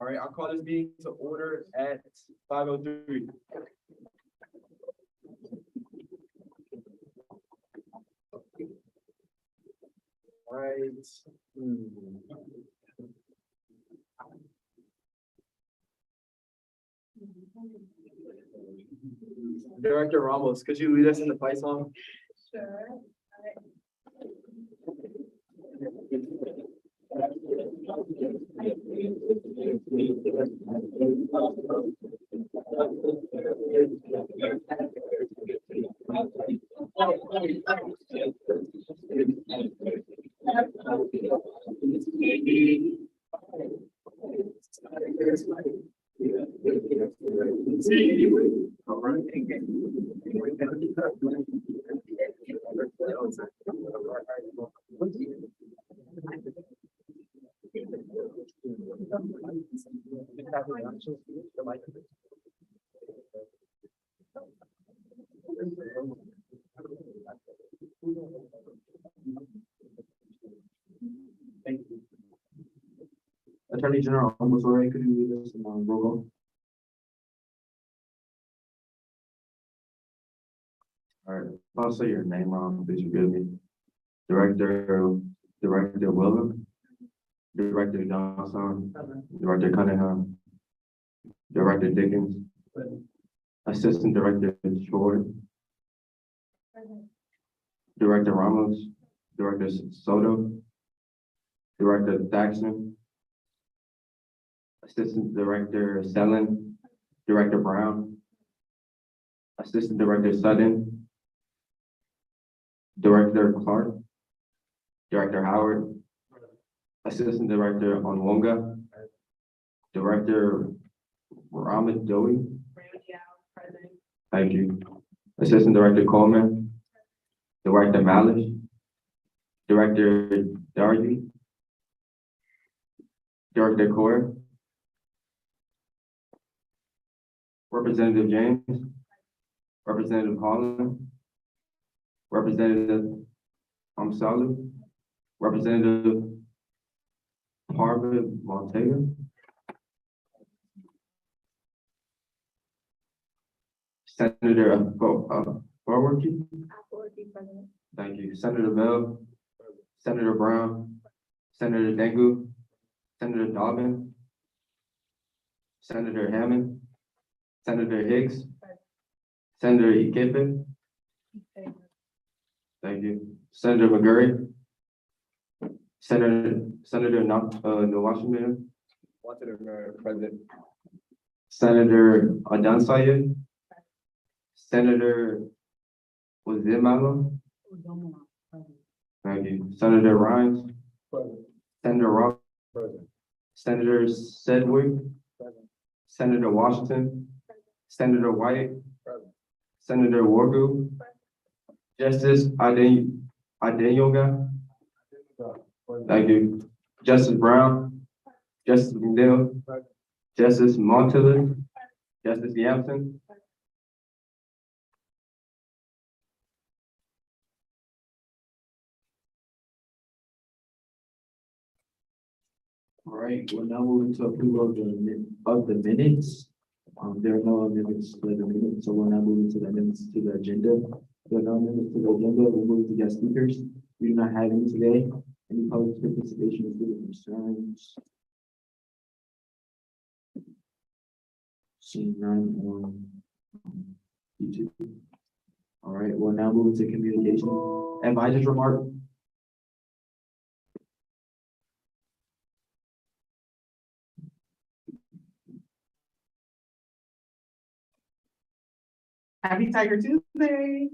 All right, I'll call this meeting to order at 5:03. All right. Director Ramos, could you lead us in the fight song? Sure. Thank you. Attorney General, almost already, could you lead us in roll call? All right, if I'll say your name wrong, please forgive me. Director Willem, Director Johnson, Director Cunningham, Director Dickens, Assistant Director Short, Director Ramos, Director Soto, Director Thaxton, Assistant Director Sellen, Director Brown, Assistant Director Sutton, Director Clark, Director Howard, Assistant Director Onwonga, Director Ramad Dowie. Thank you. Assistant Director Coleman, Director Malish, Director Darby, Director Core, Representative James, Representative Holland, Representative Saleh, Representative Harvard Montega, Senator Forwarky. Thank you. Senator Bell, Senator Brown, Senator Dengu, Senator Dobbin, Senator Hammond, Senator Hicks, Senator Ikepe. Thank you. Senator McGurry, Senator Washington, President, Senator Adansaye, Senator Wazimalo. Thank you. Senator Rhines, Senator Ross, Senator Sedgwick, Senator Washington, Senator White, Senator Wargu, Justice Adeyoga. Thank you. Justice Brown, Justice McNeil, Justice Montilla, Justice Yampton. All right, we're now moving to approval of the minutes. There are no amendments to the minutes, so we're now moving to the amendments to the agenda. There are no amendments to the agenda. We'll move to guest speakers. We do not have any today. Any public participation is good concerns? Seeing none on YouTube. All right, we're now moving to communication. Advisor's remark. Happy Tiger Tuesday.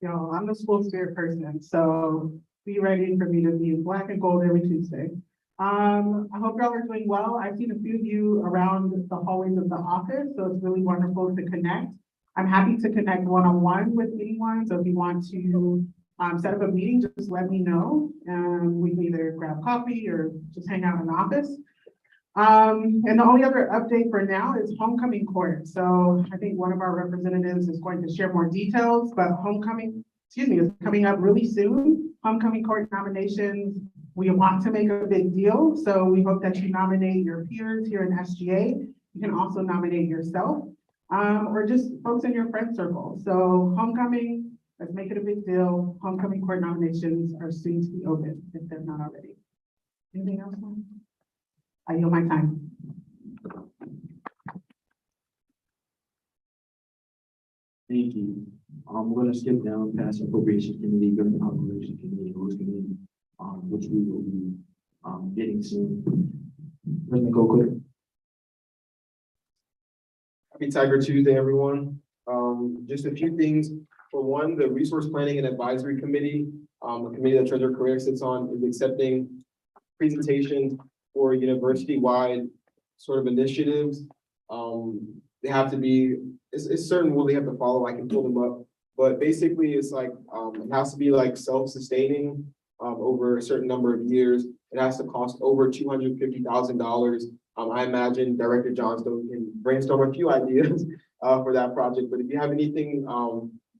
Yo, I'm the school spirit person, so be ready for me to be in black and gold every Tuesday. I hope y'all are doing well. I've seen a few of you around the hallways of the office, so it's really wonderful to connect. I'm happy to connect one-on-one with anyone, so if you want to set up a meeting, just let me know. We can either grab coffee or just hang out in the office. And the only other update for now is homecoming court. So I think one of our representatives is going to share more details, but homecoming, is coming up really soon. Homecoming court nominations we want to make a big deal, so we hope that you nominate your peers here in SGA. You can also nominate yourself, or just folks in your friend circle. So homecoming, let's make it a big deal. Homecoming court nominations are soon to be open, if they're not already. Anything else? I yield my time. Thank you. We're gonna skip down past appropriations committee, government operations committee, rules committee, which we will be, getting soon. President Coker. Happy Tiger Tuesday, everyone. Just a few things. For one, the Resource Planning and Advisory Committee, a committee that Treasurer Correa sits on, is accepting presentations for university-wide sort of initiatives. They have to be, it's certain rule they have to follow. I can pull them up, but basically it's like, it has to be like self-sustaining, over a certain number of years. It has to cost over $250,000. I imagine Director Johnstone can brainstorm a few ideas for that project, but if you have anything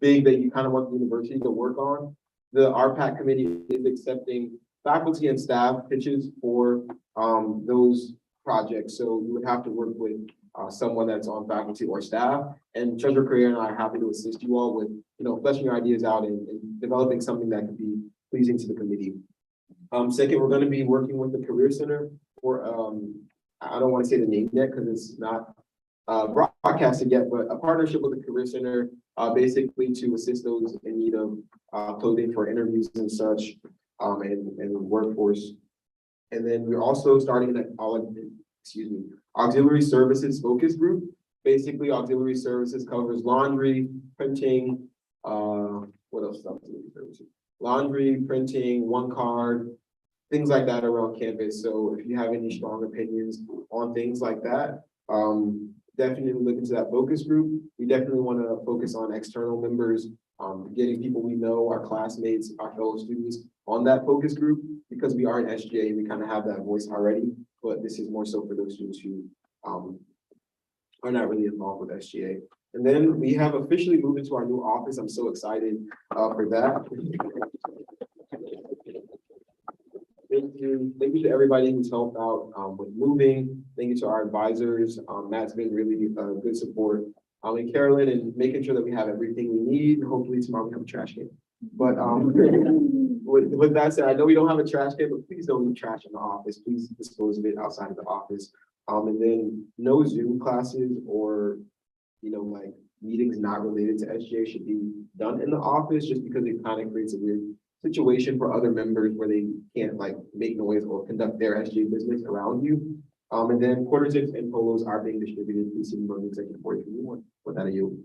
big that you kind of want the university to work on, the RPAC committee is accepting faculty and staff pitches for those projects. So you would have to work with someone that's on faculty or staff, and Treasurer Correa and I are happy to assist you all with fleshing your ideas out and developing something that could be pleasing to the committee. Second, we're going to be working with the Career Center for I don't want to say the name yet because it's not broadcasted yet, but a partnership with the Career Center, basically to assist those in need of clothing for interviews and such, and workforce. And then we're also starting an auxiliary services focus group. Basically, auxiliary services covers laundry, printing, what else is auxiliary services? Laundry, printing, one card, things like that around campus. So if you have any strong opinions on things like that, definitely look into that focus group. We definitely want to focus on external members, getting people we know, our classmates, our fellow students on that focus group, because we are in SGA, we kind of have that voice already, but this is more so for those students who are not really involved with SGA. And then we have officially moved into our new office. I'm so excited for that. Thank you to everybody who's helped out with moving. Thank you to our advisors. Matt's been really good support. And Carolyn, and making sure that we have everything we need. Hopefully tomorrow we have a trash can. But with that said, I know we don't have a trash can, but please don't leave trash in the office. Please dispose of it outside of the office. And then no Zoom classes or like meetings not related to SGA should be done in the office, just because it kind of creates a weird situation for other members where they can't like make noise or conduct their SGA business around you. And then quarter zips and polos are being distributed. Please see them on the executive board if you want. With that, you.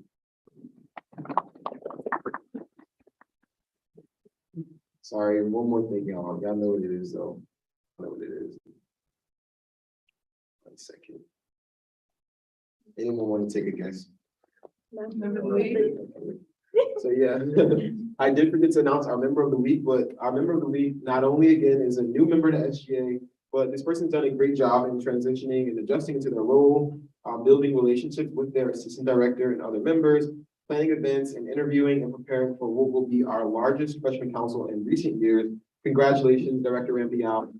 Sorry, one more thing, y'all. Y'all know what it is, though. I know what it is. 1 second. Anyone want to take a guess? So yeah, I did forget to announce our member of the week, but our member of the week not only again is a new member to SGA, but this person's done a great job in transitioning and adjusting into their role, building relationships with their assistant director and other members, planning events and interviewing and preparing for what will be our largest freshman council in recent years. Congratulations, Director Rampial.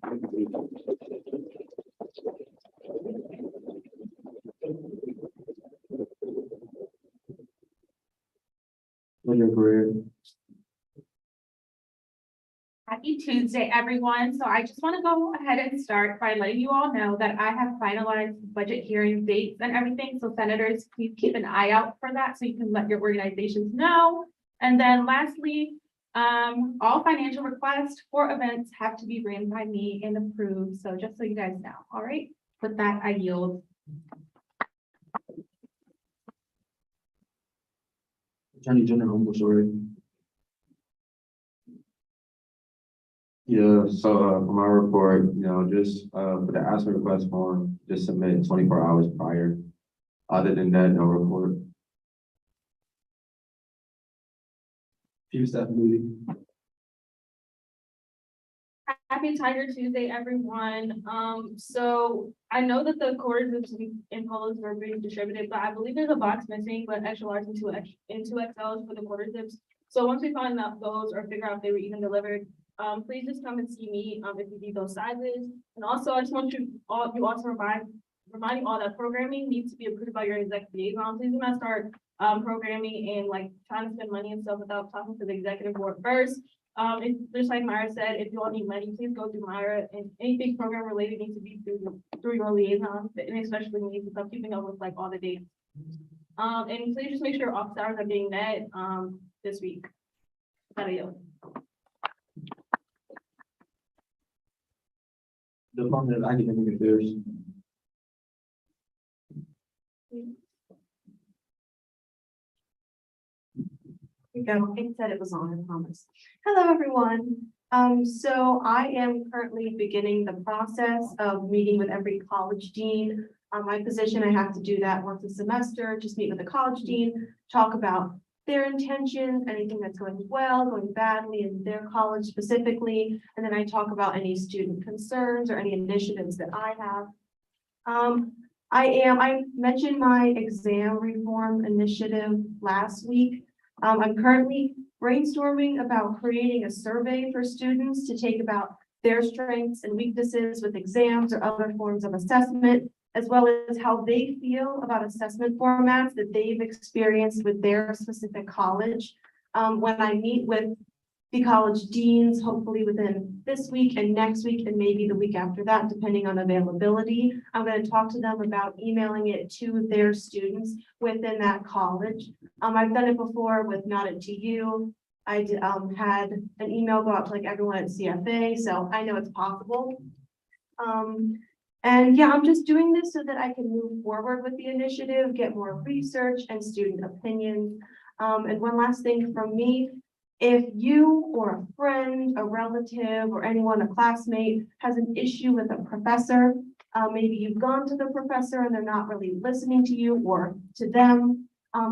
Your career. Happy Tuesday, everyone. So I just want to go ahead and start by letting you all know that I have finalized budget hearing dates and everything. So senators, please keep an eye out for that so you can let your organizations know. And then lastly, all financial requests for events have to be ran by me and approved. So just so you guys know. All right. With that, I yield. Attorney General, I'm sorry. Yeah, so for my report, just for the ASMA request form, just submit 24 hours prior. Other than that, no report. Chief Staff Moody. Happy Tiger Tuesday, everyone. So I know that the quarter zips and polos are being distributed, but I believe there's a box missing, but extra large and two XLs for the quarter zips. So once we find out those or figure out if they were even delivered, please just come and see me, if you need those sizes. And also, I just want you also reminding all that programming needs to be approved by your executive liaison. Please do not start, programming and like trying to spend money and stuff without talking to the executive board first. If, just like Myra said, if you all need money, please go through Myra, and anything program related needs to be through your liaison, and especially me, because I'm keeping up with like all the dates. And please just make sure office hours are being met, this week. Adios. Department of Academic Affairs. We go. It said it was on, I promise. Hello, everyone. So I am currently beginning the process of meeting with every college dean. My position, I have to do that once a semester, just meet with the college dean, talk about their intentions, anything that's going well, going badly in their college specifically, and then I talk about any student concerns or any initiatives that I have. I mentioned my exam reform initiative last week. I'm currently brainstorming about creating a survey for students to take about their strengths and weaknesses with exams or other forms of assessment, as well as how they feel about assessment formats that they've experienced with their specific college. When I meet with the college deans, hopefully within this week and next week, and maybe the week after that, depending on availability, I'm going to talk to them about emailing it to their students within that college. I've done it before with Not It To You. I did, had an email go out to like everyone at CFA, so I know it's possible. And yeah, I'm just doing this so that I can move forward with the initiative, get more research and student opinions. And one last thing from me, if you or a friend, a relative, or anyone, a classmate has an issue with a professor, maybe you've gone to the professor and they're not really listening to you or to them,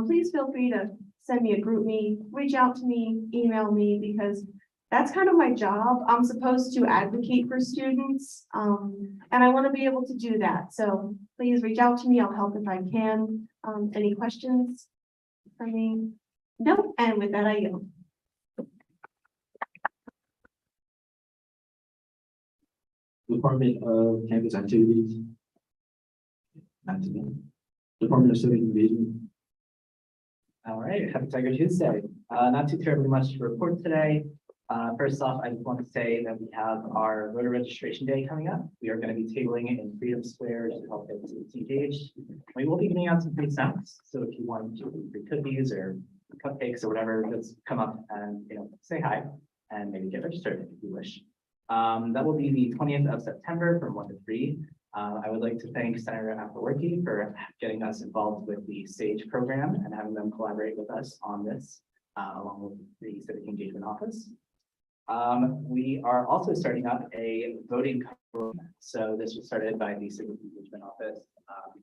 please feel free to send me a group me, reach out to me, email me, because that's kind of my job. I'm supposed to advocate for students, and I want to be able to do that. So please reach out to me. I'll help if I can. Any questions for me? No, and with that, I yield. Department of Campus Activities. Not to me. Department of Civic Engagement. All right, happy Tiger Tuesday. Not too terribly much to report today. First off, I just want to say that we have our voter registration day coming up. We are going to be tabling it in Freedom Square to help get students engaged. We will be giving out some free snacks. So if you want to free cookies or cupcakes or whatever, just come up and say hi and maybe get registered if you wish. That will be the 20th of September from 1 to 3. I would like to thank Senator Appropriations for getting us involved with the SAGE program and having them collaborate with us on this, along with the Civic Engagement Office. We are also starting up a voting program. So this was started by the Civic Engagement Office,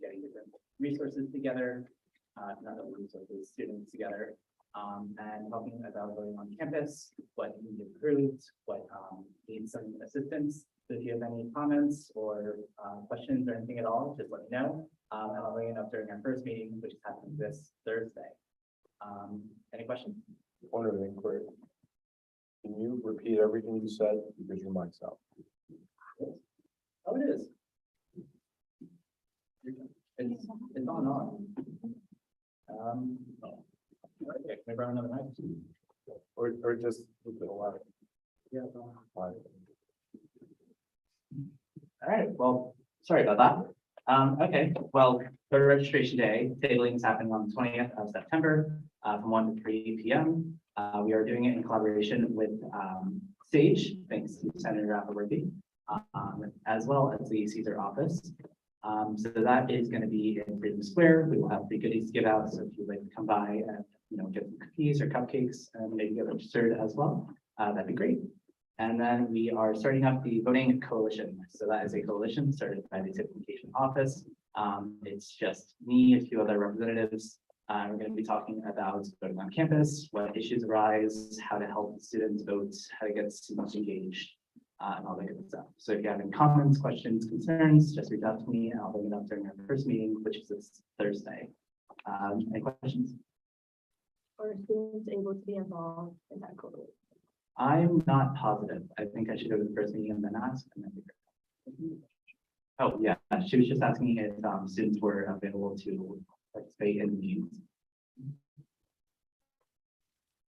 getting different resources together, not only resources, students together, and talking about voting on campus, what can be improved, what needs some assistance. So if you have any comments or questions or anything at all, just let me know. And I'll bring it up during our first meeting, which is happening this Thursday. Any questions? One of the inquiry. Can you repeat everything you said because your mic's out? Oh, it is. It's on. Okay, can I borrow another mic? Or just look at a lot. Yeah. It's on. Fine. All right, well, sorry about that. Okay, well, voter registration day, tabling is happening on the 20th of September from 1 to 3 p.m. We are doing it in collaboration with SAGE, thanks to Senator Appropriations, as well as the Caesar office. So that is going to be in Freedom Square. We will have free goodies to give out. So if you'd like to come by and get some cookies or cupcakes and maybe get registered as well, that'd be great. And then we are starting up the voting coalition. So that is a coalition started by the Civic Engagement Office. It's just me, a few other representatives. We're going to be talking about voting on campus, what issues arise, how to help students vote, how to get students engaged, and all that good stuff. So if you have any comments, questions, concerns, just reach out to me and I'll bring it up during our first meeting, which is this Thursday. Any questions? Are students able to be involved in that coalition? I'm not positive. I think I should go to the first meeting and then ask. And then oh, yeah, she was just asking if students were available to participate in the meetings.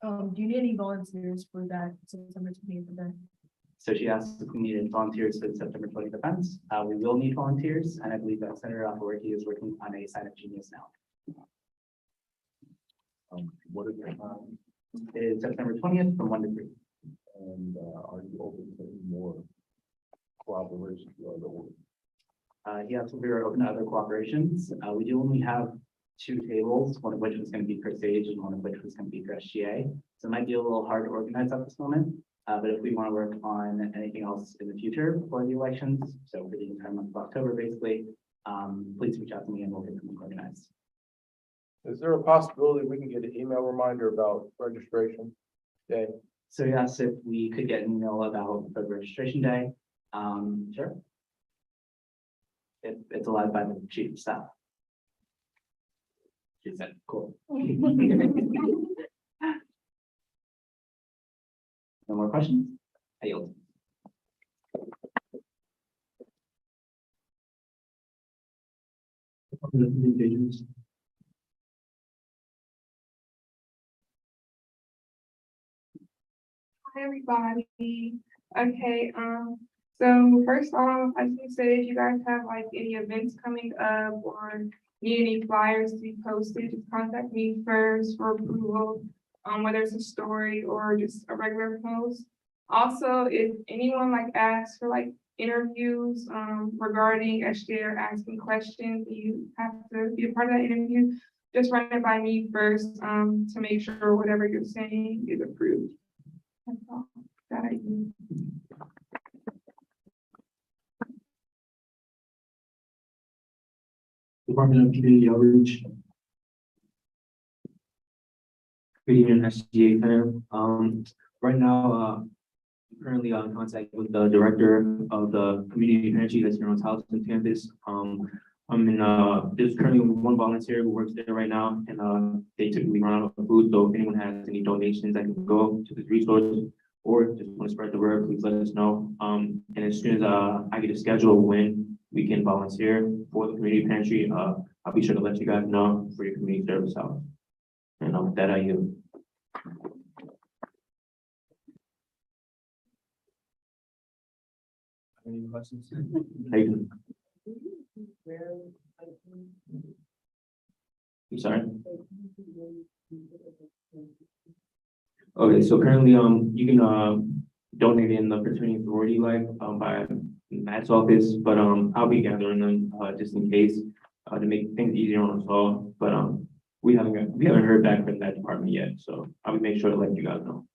Do you need any volunteers for that September 20th event? So she asked if we needed volunteers for the September 20th events. We will need volunteers, and I believe that Senator Alberti is working on a sign up genius now. What is your time? It's September 20th from 1 to 3. And are you open to any more collaboration with other orgs? Yes, we are open to other cooperations. We do only have 2 tables, one of which was going to be for Sage and one of which was going to be for SGA. So it might be a little hard to organize at this moment. But if we want to work on anything else in the future before the elections, so for the entire month of October, basically, please reach out to me and we'll get something organized. Is there a possibility we can get an email reminder about registration day? So yes, if we could get an email about the registration day, sure. It's allowed by the chief of staff. She said, cool. No more questions? I yield. Communications. Hi, everybody. Okay, so first off, I just want to say if you guys have like any events coming up or need any flyers to be posted, just contact me first for approval, whether it's a story or just a regular post. Also, if anyone like asks for like interviews, regarding SJ or asking questions, you have to be a part of that interview. Just run it by me first, to make sure whatever you're saying is approved. That's all that I do. Department of Community Outreach. Good evening, SGA fan. Right now, currently in contact with the director of the community energy that's here on Towson campus. I'm in, there's currently one volunteer who works there right now, and they typically run out of food. So if anyone has any donations that can go to this resource or just want to spread the word, please let us know. And as soon as I get a schedule when we can volunteer for the community pantry, I'll be sure to let you guys know for your community service hours. And with that, I yield. Any questions? Hayden. I'm sorry. Okay, so currently, you can donate in the fraternity sorority life by Matt's office, but I'll be gathering them just in case to make things easier on us all. But we haven't heard back from that department yet, so I'll make sure to let you guys know.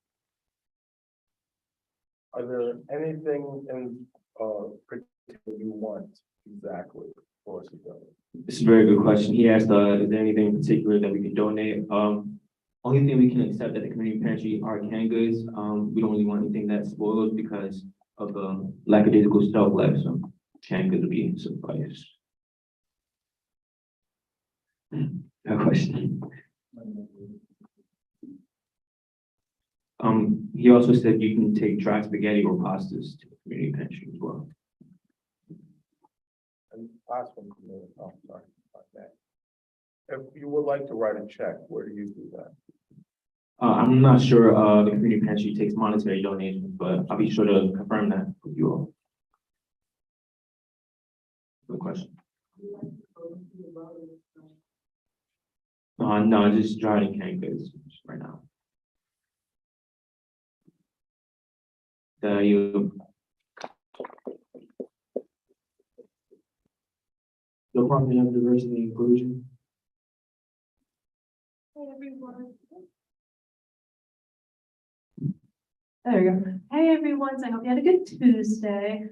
Are there anything in particular you want exactly for us to do? This is a very good question. He asked, is there anything in particular that we can donate? Only thing we can accept at the community pantry are canned goods. We don't really want anything that spoils because of the lackadaisical shelf life, so canned goods will be suffice. No question. He also said you can take dry spaghetti or pastas to the community pantry as well. And last one, oh, sorry about that. If you would like to write a check, where do you do that? I'm not sure, the community pantry takes monetary donations, but I'll be sure to confirm that with you all. Good question. No, just dry and canned goods right now. You. Department of Diversity and Inclusion. Hey, everyone. There you go. Hey, everyone. So I hope you had a good Tuesday.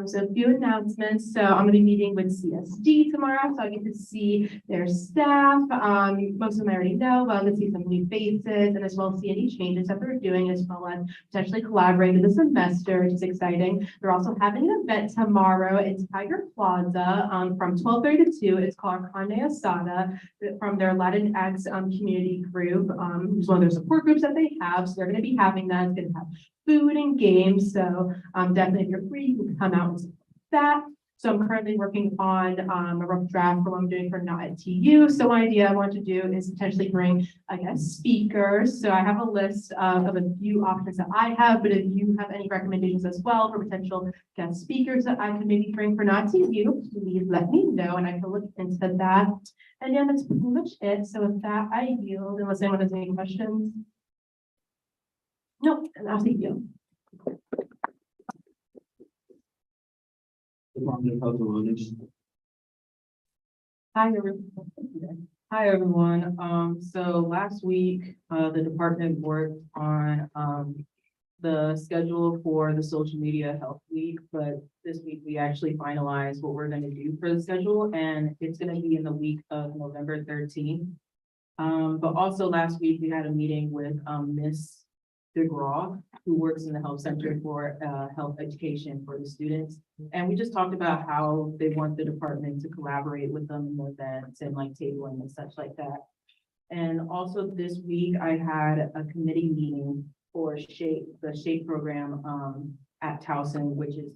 So a few announcements. So I'm going to be meeting with CSD tomorrow, so I get to see their staff. Most of them I already know, but I'm going to see some new faces and as well see any changes that they're doing, as well as potentially collaborate in the semester, which is exciting. They're also having an event tomorrow in Tiger Plaza from 12:30 to 2. It's called Carne Asada from their Latinx community group. It's one of their support groups that they have. So they're going to be having that. It's going to have food and games. So definitely if you're free, you can come out and support that. So I'm currently working on a rough draft for what I'm doing for Not at TU. So one idea I want to do is potentially bring, I guess, speakers. So I have a list of a few options that I have, but if you have any recommendations as well for potential guest speakers that I can maybe bring for Not TU, please let me know and I can look into that. And yeah, that's pretty much it. So with that, I yield unless anyone has any questions. No, I'll see you. Department of Health and Wellness. Hi, everyone. Hi, everyone. So last week, the department worked on, the schedule for the social media health week, but this week we actually finalized what we're gonna do for the schedule, and it's gonna be in the week of November 13th. But also last week, we had a meeting with, Miss DeGraw, who works in the health center for, health education for the students. And we just talked about how they want the department to collaborate with them in events and like tabling and such like that. And also this week, I had a committee meeting for the SHAPE program, at Towson, which is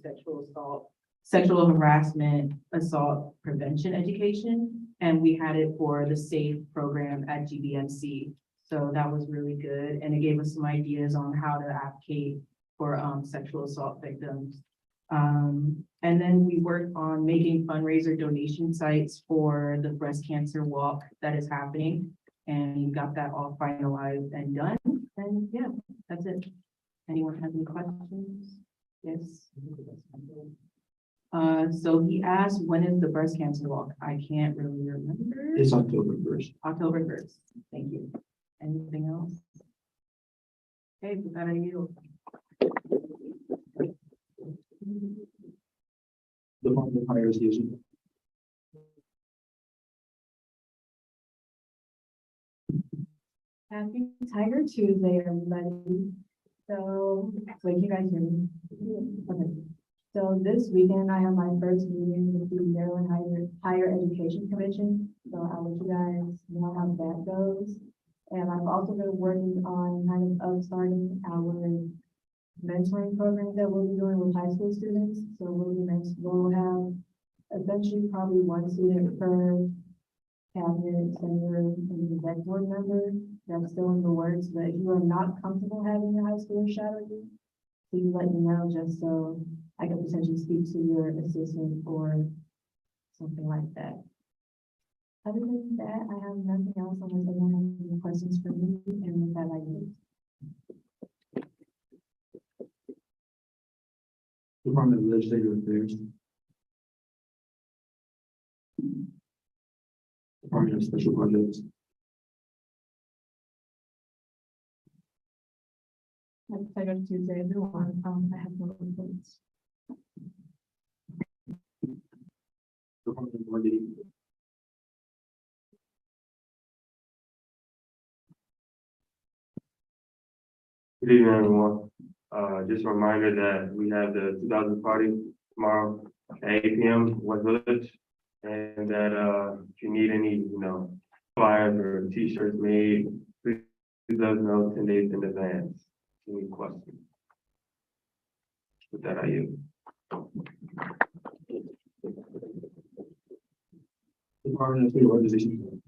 sexual harassment, assault prevention education. And we had it for the SAFE program at GBMC. So that was really good, and it gave us some ideas on how to advocate for sexual assault victims. And then we worked on making fundraiser donation sites for the breast cancer walk that is happening. And we got that all finalized and done, and yeah, that's it. Anyone have any questions? Yes. So he asked, when is the breast cancer walk? I can't really remember. It's October 1st. October 1st, thank you. Anything else? Okay, we got a yield. Department of Higher Education. Happy Tiger Tuesday, everybody. So, wait, you guys hear me? Okay. So this weekend, I have my first meeting with the Maryland Higher Education Commission. So I'll let you guys know how that goes. And I've also been working on kind of starting our mentoring program that we'll be doing with high school students. So we'll have essentially probably one student per cabinet, senator, and exec board member. That's still in the works, but if you are not comfortable having a high schooler shadow you, please let me know just so I can potentially speak to your assistant or something like that. Other than that, I have nothing else unless anyone has any questions for me, and with that, I yield. Department of Legislative Affairs. Department of Special Projects. I go to Tuesday, everyone, I have no complaints. Department of Marketing. Good evening, everyone. Just a reminder that we have the 2000 party tomorrow at 8 p.m. West Village. And that, if you need any, flyers or t-shirts made, please let us know 10 days in advance. Any questions? With that, I yield. Department of Student Organization.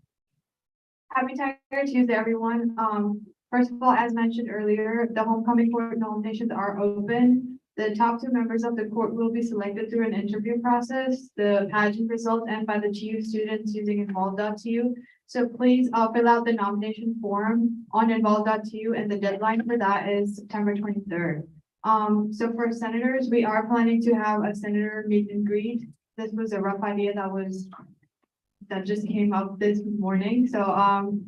Happy Tiger Tuesday, everyone. First of all, as mentioned earlier, the homecoming court nominations are open. The top 2 members of the court will be selected through an interview process, the pageant results, and by the TU students using involve.tu. So please fill out the nomination form on involve.tu, and the deadline for that is September 23rd. So for senators, we are planning to have a senator meet and greet. This was a rough idea that just came up this morning. So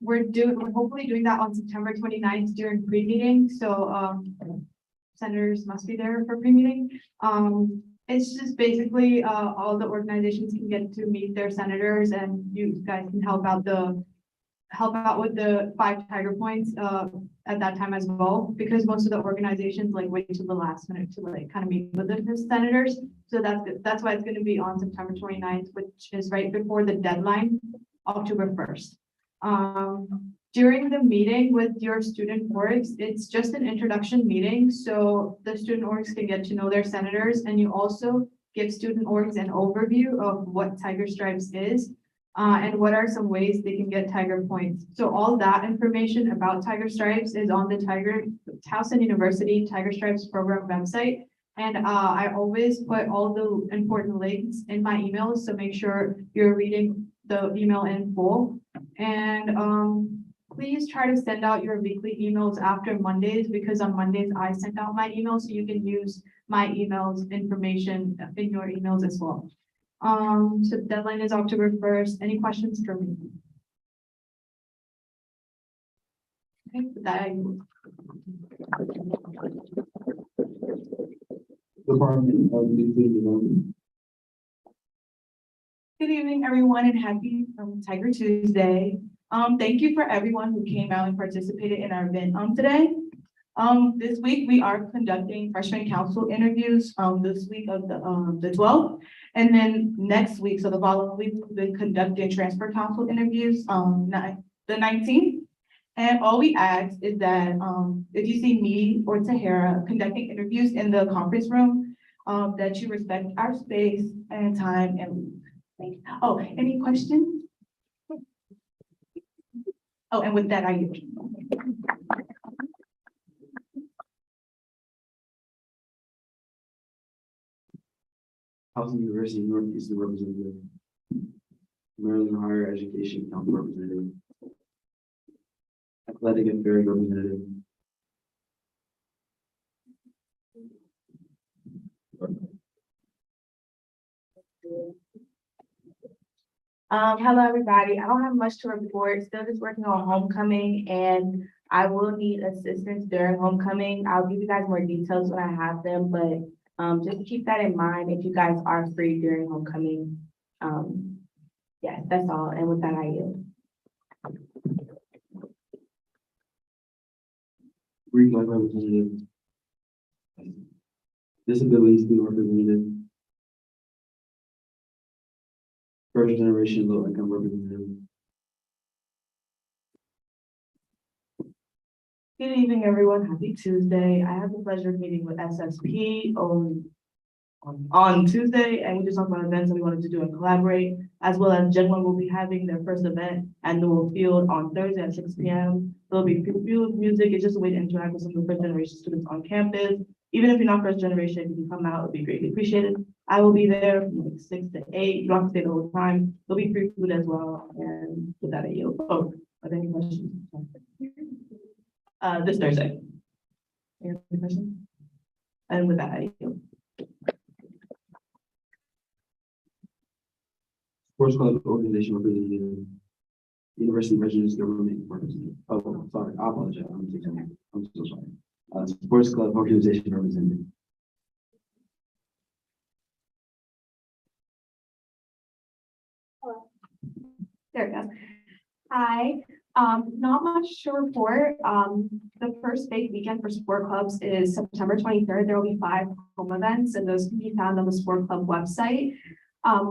we're hopefully doing that on September 29th during pre-meeting. So senators must be there for pre-meeting. It's just basically all the organizations can get to meet their senators, and you guys can help out with the 5 Tiger points at that time as well, because most of the organizations like wait till the last minute to like kind of meet with the senators. So that's why it's going to be on September 29th, which is right before the deadline, October 1st. during the meeting with your student orgs, it's just an introduction meeting, so the student orgs can get to know their senators, and you also give student orgs an overview of what Tiger Stripes is, and what are some ways they can get Tiger points. So all that information about Tiger Stripes is on the Towson University Tiger Stripes program website. And I always put all the important links in my emails, so make sure you're reading the email in full. And please try to send out your weekly emails after Mondays, because on Mondays I send out my emails, so you can use my emails information in your emails as well. So the deadline is October 1st. Any questions for me? Okay, with that, Department of Youth Development. Good evening, everyone, and happy Tiger Tuesday. Thank you for everyone who came out and participated in our event today. This week we are conducting freshman council interviews this week of the 12th. And then next week, so the following week, we'll be conducting transfer council interviews the 19th. And all we ask is that if you see me or Tahara conducting interviews in the conference room, that you respect our space and time and leave. Thank you. Oh, any questions? Oh, and with that, I yield. Housing University Northeastern Representative. Maryland Higher Education Council Representative. Athletic Affairs Representative. Hello, everybody. I don't have much to report. Still just working on homecoming, and I will need assistance during homecoming. I'll give you guys more details when I have them, but just keep that in mind if you guys are free during homecoming. Yeah, that's all. And with that, I yield. Greek Life Representative. Disability Student Representative. First Generation Low Income Representative. Good evening, everyone. Happy Tuesday. I have the pleasure of meeting with SSP on Tuesday, and we just talked about events that we wanted to do and collaborate, as well as Gen 1 will be having their first event at Newell Field on Thursday at 6 p.m. There'll be field music. It's just a way to interact with some of the first generation students on campus. Even if you're not first generation, if you can come out, it would be greatly appreciated. I will be there from like 6 to 8. You don't have to stay the whole time. There'll be free food as well. And with that, I yield. Oh, are there any questions? This Thursday. Any other questions? And with that, I yield. Sports Club Organization Representative. University Residence Government Representative. Oh, sorry, I apologize. I'm so sorry. Sports Club Organization Representative. There we go. Hi, not much to report. The first big weekend for sport clubs is September 23rd. There will be 5 home events, and those can be found on the sport club website.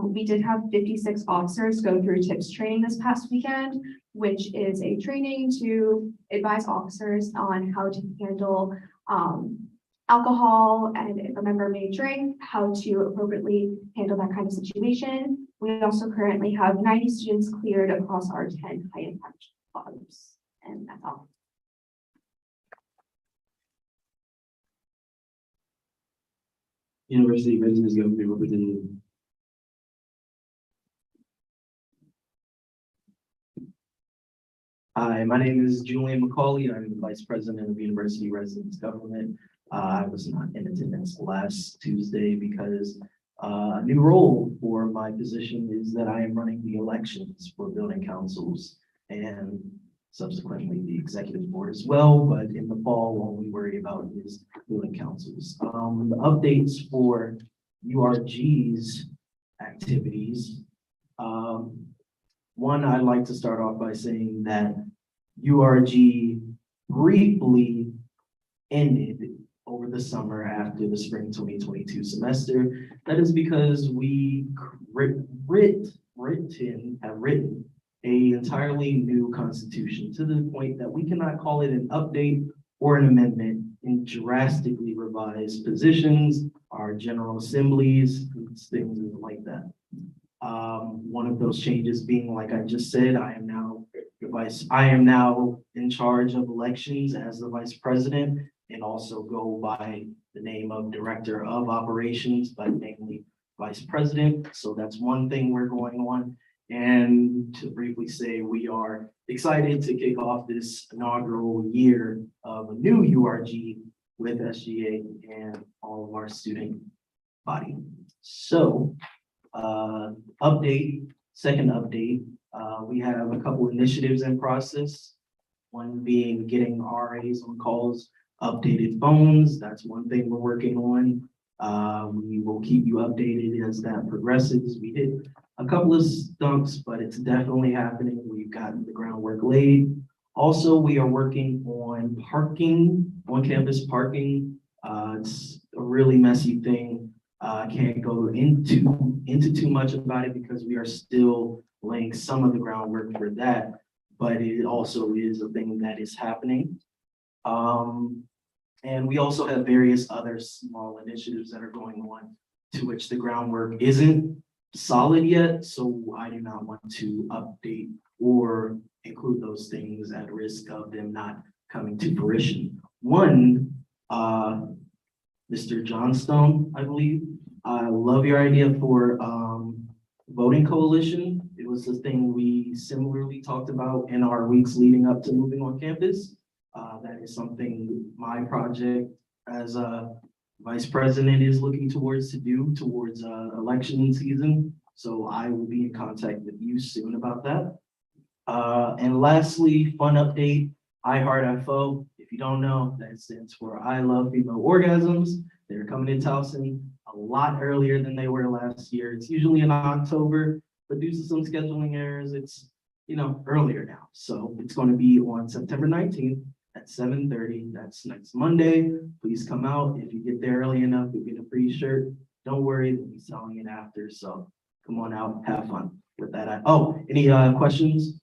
We did have 56 officers go through TIPS training this past weekend, which is a training to advise officers on how to handle alcohol, and if a member may drink, how to appropriately handle that kind of situation. We also currently have 90 students cleared across our 10 high impact clubs, and that's all. University Residence Government Representative. Hi, my name is Julian McCauley. I'm the Vice President of University Residence Government. I was not in attendance last Tuesday because a new role for my position is that I am running the elections for building councils and subsequently the executive board as well. But in the fall, what we worry about is building councils. The updates for URG's activities. One, I'd like to start off by saying that URG briefly ended over the summer after the spring 2022 semester. That is because we have written a entirely new constitution to the point that we cannot call it an update or an amendment and drastically revise positions, our general assemblies, things like that. One of those changes being, like I just said, I am now in charge of elections as the vice president and also go by the name of director of operations, but mainly vice president. So that's one thing we're going on. And to briefly say, we are excited to kick off this inaugural year of a new URG with SGA and all of our student body. So, second update, we have a couple initiatives in process. One being getting RAs on calls, updated phones. That's one thing we're working on. We will keep you updated as that progresses. We hit a couple of stumps, but it's definitely happening. We've gotten the groundwork laid. Also, we are working on parking, on-campus parking. It's a really messy thing. I can't go into too much about it because we are still laying some of the groundwork for that, but it also is a thing that is happening. And we also have various other small initiatives that are going on to which the groundwork isn't solid yet, so I do not want to update or include those things at risk of them not coming to fruition. One, Mr. Johnstone, I believe, I love your idea for voting coalition. It was the thing we similarly talked about in our weeks leading up to moving on campus. That is something my project as a vice president is looking towards towards election season. So I will be in contact with you soon about that. And lastly, fun update, I Heart FO. If you don't know, that stands for I Love Female Orgasms. They're coming to Towson a lot earlier than they were last year. It's usually in October, but due to some scheduling errors, it's, earlier now. So it's going to be on September 19th at 7:30. That's next Monday. Please come out. If you get there early enough, you'll get a free shirt. Don't worry, we'll be selling it after. So come on out, have fun with that. Any questions?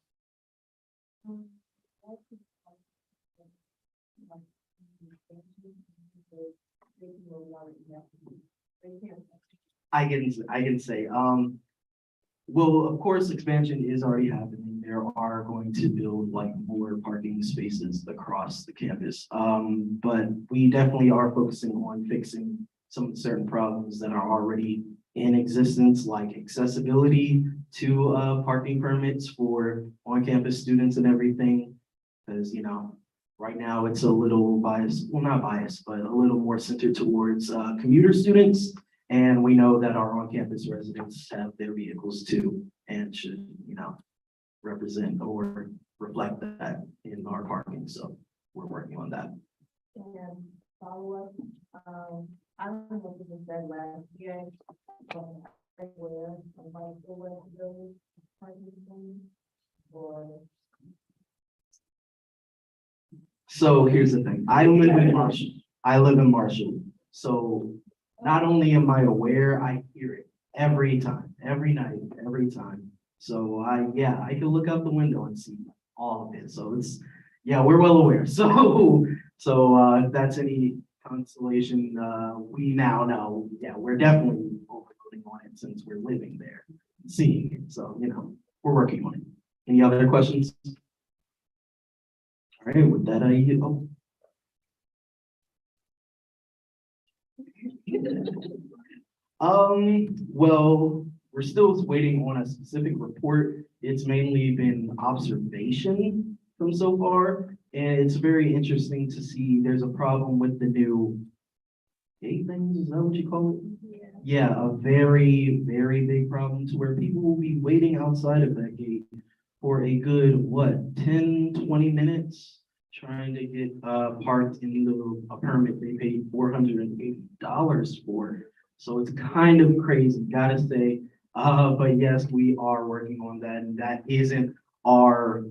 I can say, well, of course, expansion is already happening. There are going to build like more parking spaces across the campus. But we definitely are focusing on fixing some certain problems that are already in existence, like accessibility to parking permits for on-campus students and everything. Because, right now it's a little biased, well, not biased, but a little more centered towards commuter students. And we know that our on-campus residents have their vehicles too, and should, represent or reflect that in our parking. So we're working on that. And follow up, I don't know if you said last year, where or. So here's the thing, I live in Marshall. So not only am I aware, I hear it every time, every night, every time. So I can look out the window and see all of it. So we're well aware. So if that's any consolation, we now know, we're definitely overloading on it since we're living there, seeing it. So, we're working on it. Any other questions? All right, with that, I yield. Well, we're still waiting on a specific report. It's mainly been observation from so far, and it's very interesting to see there's a problem with the new gate things, is that what you call it? Yeah, a very, very big problem to where people will be waiting outside of that gate for a good, 10, 20 minutes trying to get parked in a permit they paid $480 for. So it's kind of crazy, gotta say. But yes, we are working on that, and that isn't our,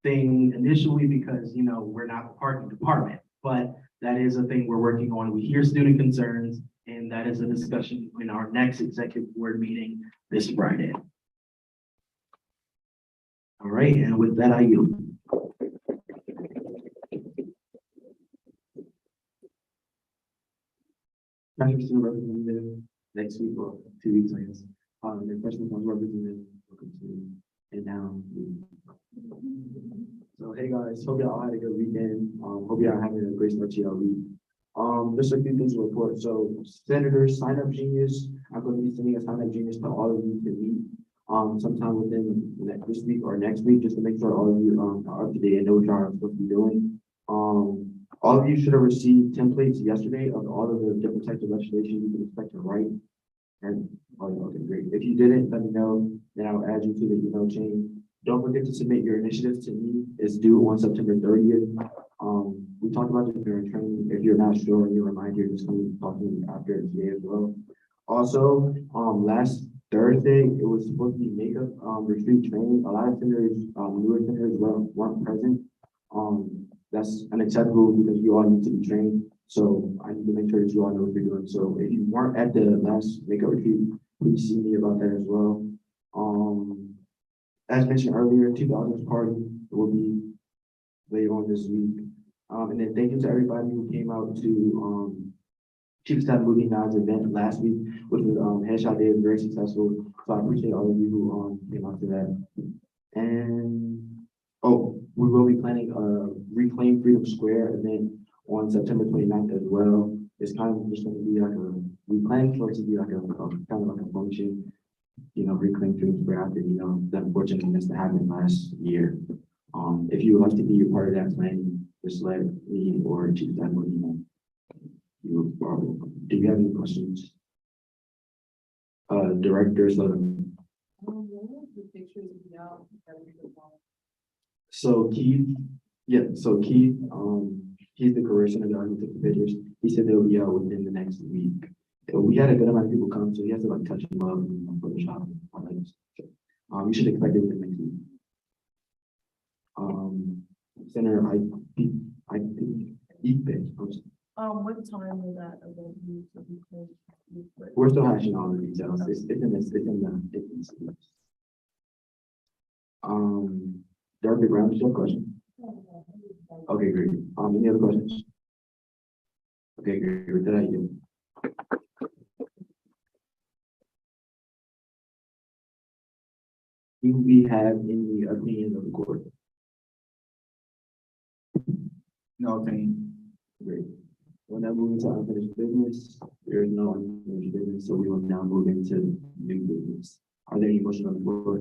thing initially because, we're not the parking department, but that is a thing we're working on. We hear student concerns, and that is a discussion in our next executive board meeting this Friday. All right, and with that, I yield. National Student Representative next week or 2 weeks, I guess. The freshman comes representative, welcome to, and now. So, hey guys, hope y'all had a good weekend. Hope y'all having a great start to your week. Just a few things to report. So senators, sign up genius. I'm going to be sending a sign up genius to all of you to meet sometime within this week or next week, just to make sure all of you are up to date and know what y'all are supposed to be doing. All of you should have received templates yesterday of all of the different types of legislation you can expect to write. And okay, great. If you didn't, let me know. Then I'll add you to the email chain. Don't forget to submit your initiatives to me. It's due on September 30th. We talked about this during training. If you're not sure, you're reminded, just come talk to me after today as well. Also, last Thursday, it was supposed to be makeup retreat training. A lot of senators, newer senators weren't present. That's unacceptable because you all need to be trained. So I need to make sure that you all know what you're doing. So if you weren't at the last makeup retreat, please see me about that as well. As mentioned earlier, 2000s party will be later on this week. And then thank you to everybody who came out to Chief of Staff Movie Nights event last week, which was Headshot Day, was very successful. So I appreciate all of you who came out to that. And we will be planning a Reclaim Freedom Square event on September 29th as well. It's kind of just going to be like we plan for it to be like kind of like a function, Reclaim Freedom Square after, the unfortunateness that happened last year. If you would like to be a part of that plan, just let me or Chief of Staff know. Do you have any questions? Directors, so Keith, he's the career center guy who took the pictures. He said they'll be out within the next week. We had a good amount of people come, so he has to like touch them up and Photoshop. You should expect it within next week. Senator, I think what time will that event be? we're still hashing all the details. It's in the. Director Brown, do you have a question? Okay, great. Any other questions? Okay, great. With that, I yield. Do we have any opinions of the court? No opinion. Great. We'll now move into unfinished business. There is no unfinished business, so we will now move into new business. Are there any motions on the floor?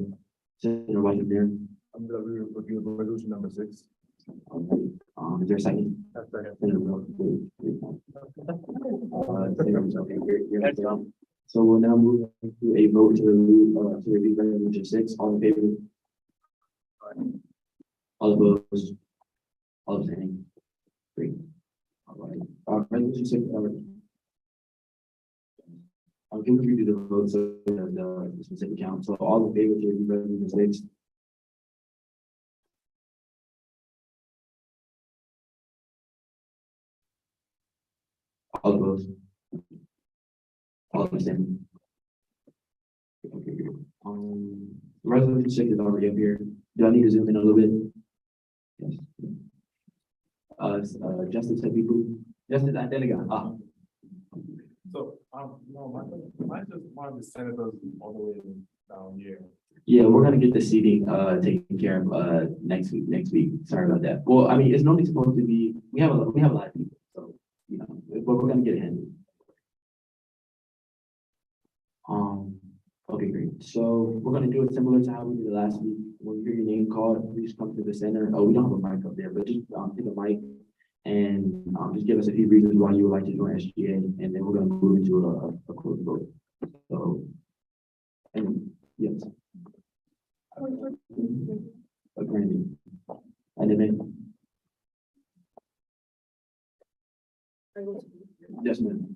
Senator Washington there? I'm going to review resolution number 6. Is there a second? Senator Will, so we'll now move to a vote to review resolution 6. All in favor? All opposed? All abstaining? Great. All right. Resolution 6. Can we redo the votes of the specific count? So all in favor to review resolution 6? All opposed? All abstaining? Okay, good. Resolution 6 is already up here. Do I need to zoom in a little bit? Yes. Justice Habibu. Justice Adeliga. So, no, mine just wanted the senators all the way down here. Yeah, we're gonna get the seating taken care of next week. Sorry about that. Well, I mean, it's normally supposed to be, we have a lot of people, so but we're gonna get it handled. Okay, great. So we're gonna do it similar to how we did it last week. When you hear your name called, please come to the center. Oh, we don't have a mic up there, but just take a mic and just give us a few reasons why you would like to join SGA, and then we're gonna move into a close vote. So, and yes. Agreement. And then. Yes, ma'am.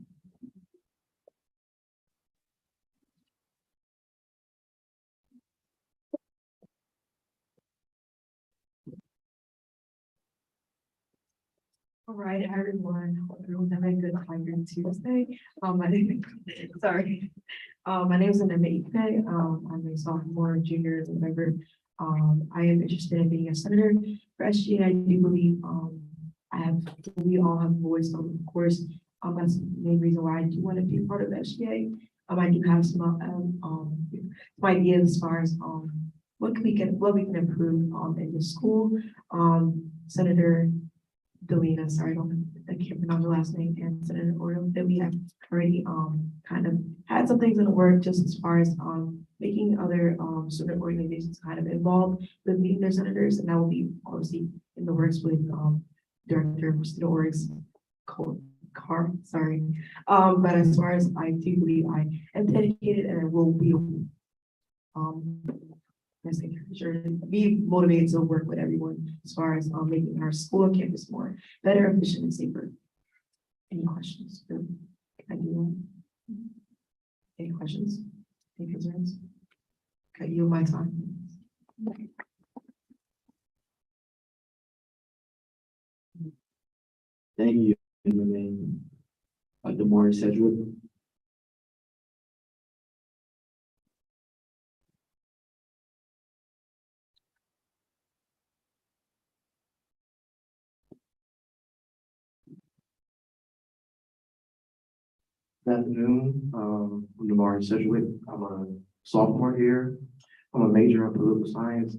All right, everyone. Hope everyone's having a good time here Tuesday. My name is my name is Ife. I'm a sophomore, junior member I am interested in being a senator for SGA. I do believe, we all have a voice, of course. That's the main reason why I do want to be part of SGA. I do have some ideas as far as, what we can improve, in the school. Senator Delina, sorry, I can't pronounce her last name, and Senator Oriole, that we have already, kind of had some things in the work just as far as, making other, student organizations kind of involved with meeting their senators, and that will be obviously in the works with, Director of Student Orgs, sorry. But as far as I do believe I am dedicated and I will be, let's say, sure, be motivated to work with everyone as far as, making our school campus more better, efficient, and safer. Any questions? Can I do that? Any questions? Any concerns? Okay, you my time. Thank you. And then, Demar Sedgwick. Good afternoon, I'm Demar Sedgwick. I'm a sophomore here. I'm a major in political science.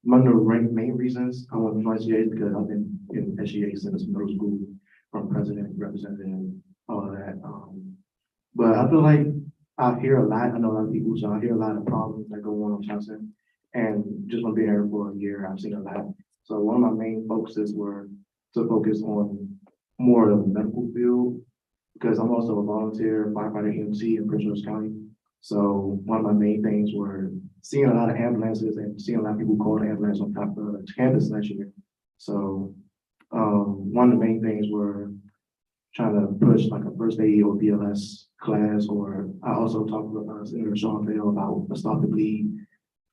One of the main reasons I want to join SGA is because I've been in SGA since middle school, from president, representative, all of that. But I feel like I hear a lot. I know a lot of people, so I hear a lot of problems that go on Johnson. And just want to be here for a year, I've seen a lot. So one of my main focuses were to focus on more of the medical field, because I'm also a volunteer firefighter EMC in Prince George County. So one of my main things were seeing a lot of ambulances and seeing a lot of people call the ambulance on top of the campus last year. So one of the main things were trying to push like a first aid or BLS class, or I also talked with Senator Sean Bell about a Stop the Bleed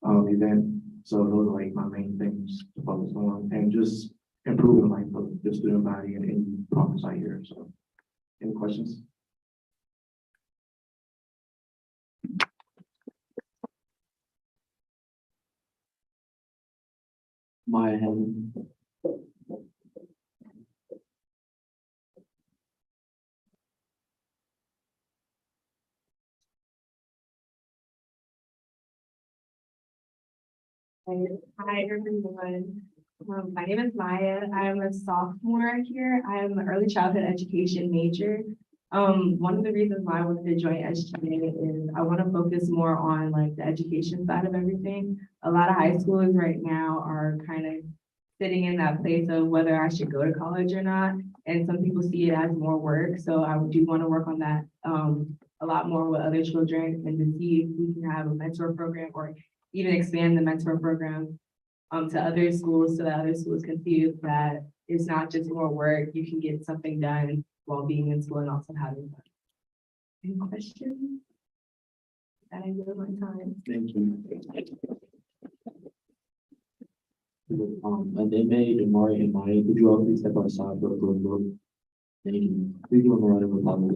event. So those are like my main things to focus on, and just improving like the student body and any problems I hear. So any questions? Maya Henry. Hi, everyone. My name is Maya. I am a sophomore here. I am an early childhood education major. One of the reasons why I wanted to join SGA is I want to focus more on like the education side of everything. A lot of high schoolers right now are kind of sitting in that place of whether I should go to college or not. And some people see it as more work. So I do want to work on that a lot more with other children, and to see if we can have a mentor program or even expand the mentor program to other schools, so that other schools can see that it's not just more work, you can get something done while being in school and also having fun. Any questions? That I give my time. Thank you. And they made Demari and Maya, could you all please step outside for a close vote? Thank you. Please give them a round of applause.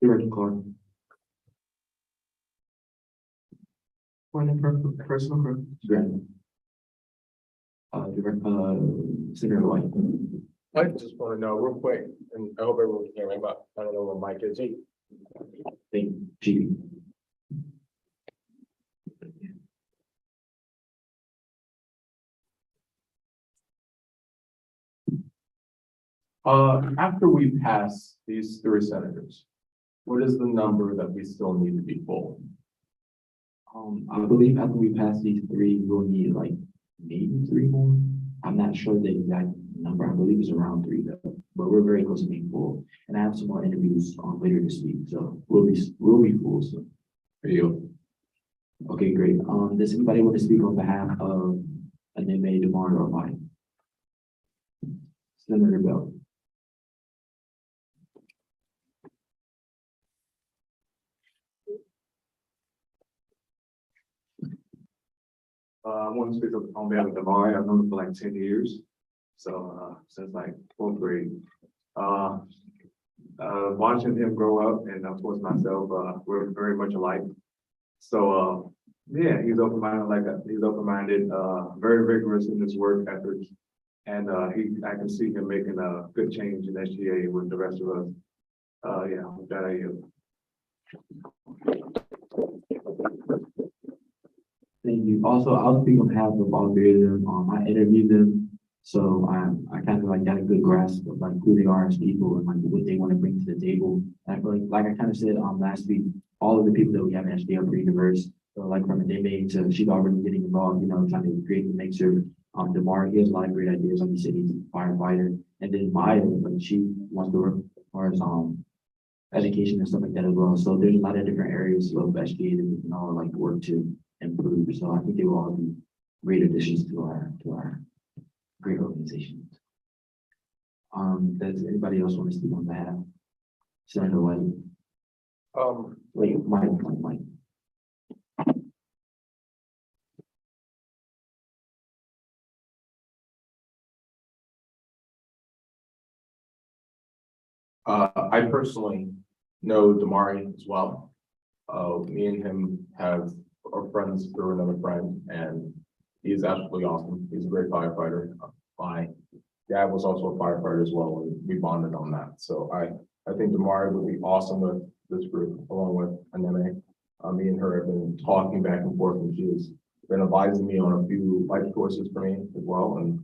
Director Clark. Personal growth. Grant. Senator White. I just want to know real quick, and I hope everyone can hear me, but I don't know where Mike is. Thank you. Chief. After we pass these 3 senators, what is the number that we still need to be full? I believe after we pass these 3, we'll need like maybe 3 more. I'm not sure the exact number. I believe it's around 3 though, but we're very close to being full. And I have some more interviews later this week, so we'll be full. So there you go. Okay, great. Does anybody want to speak on behalf of Anime, Demar, or Mike? Senator Bell. I want to speak on behalf of Damari. I've known him for like 10 years. So, since like fourth grade. Watching him grow up and of course myself, we're very much alike. So, yeah, he's open-minded, he's open-minded, very rigorous in his work ethic. And, I can see him making a good change in SGA with the rest of us. Yeah, with that I yield. Thank you. Also, I'll speak on behalf of all three of them. I interviewed them, so I kind of like got a good grasp of like who they are as people and like what they want to bring to the table. And I feel like I kind of said last week, all of the people that we have in SDA are pretty diverse. So like from a day to she's already getting involved, trying to create the mixer. Damar, he has a lot of great ideas. Like you said, he's a firefighter. And then Maya, like she wants to work as far as education and stuff like that as well. So there's a lot of different areas of SDA that we can all like work to improve. So I think they will all be great additions to our great organization. Does anybody else want to speak on behalf? Senator White. Wait, Mike. I personally know Damari as well. Me and him are friends through another friend, and he's absolutely awesome. He's a great firefighter. My dad was also a firefighter as well, and we bonded on that. So I think Damari would be awesome with this group, along with Aneme. Me and her have been talking back and forth, and she has been advising me on a few life courses for me as well. And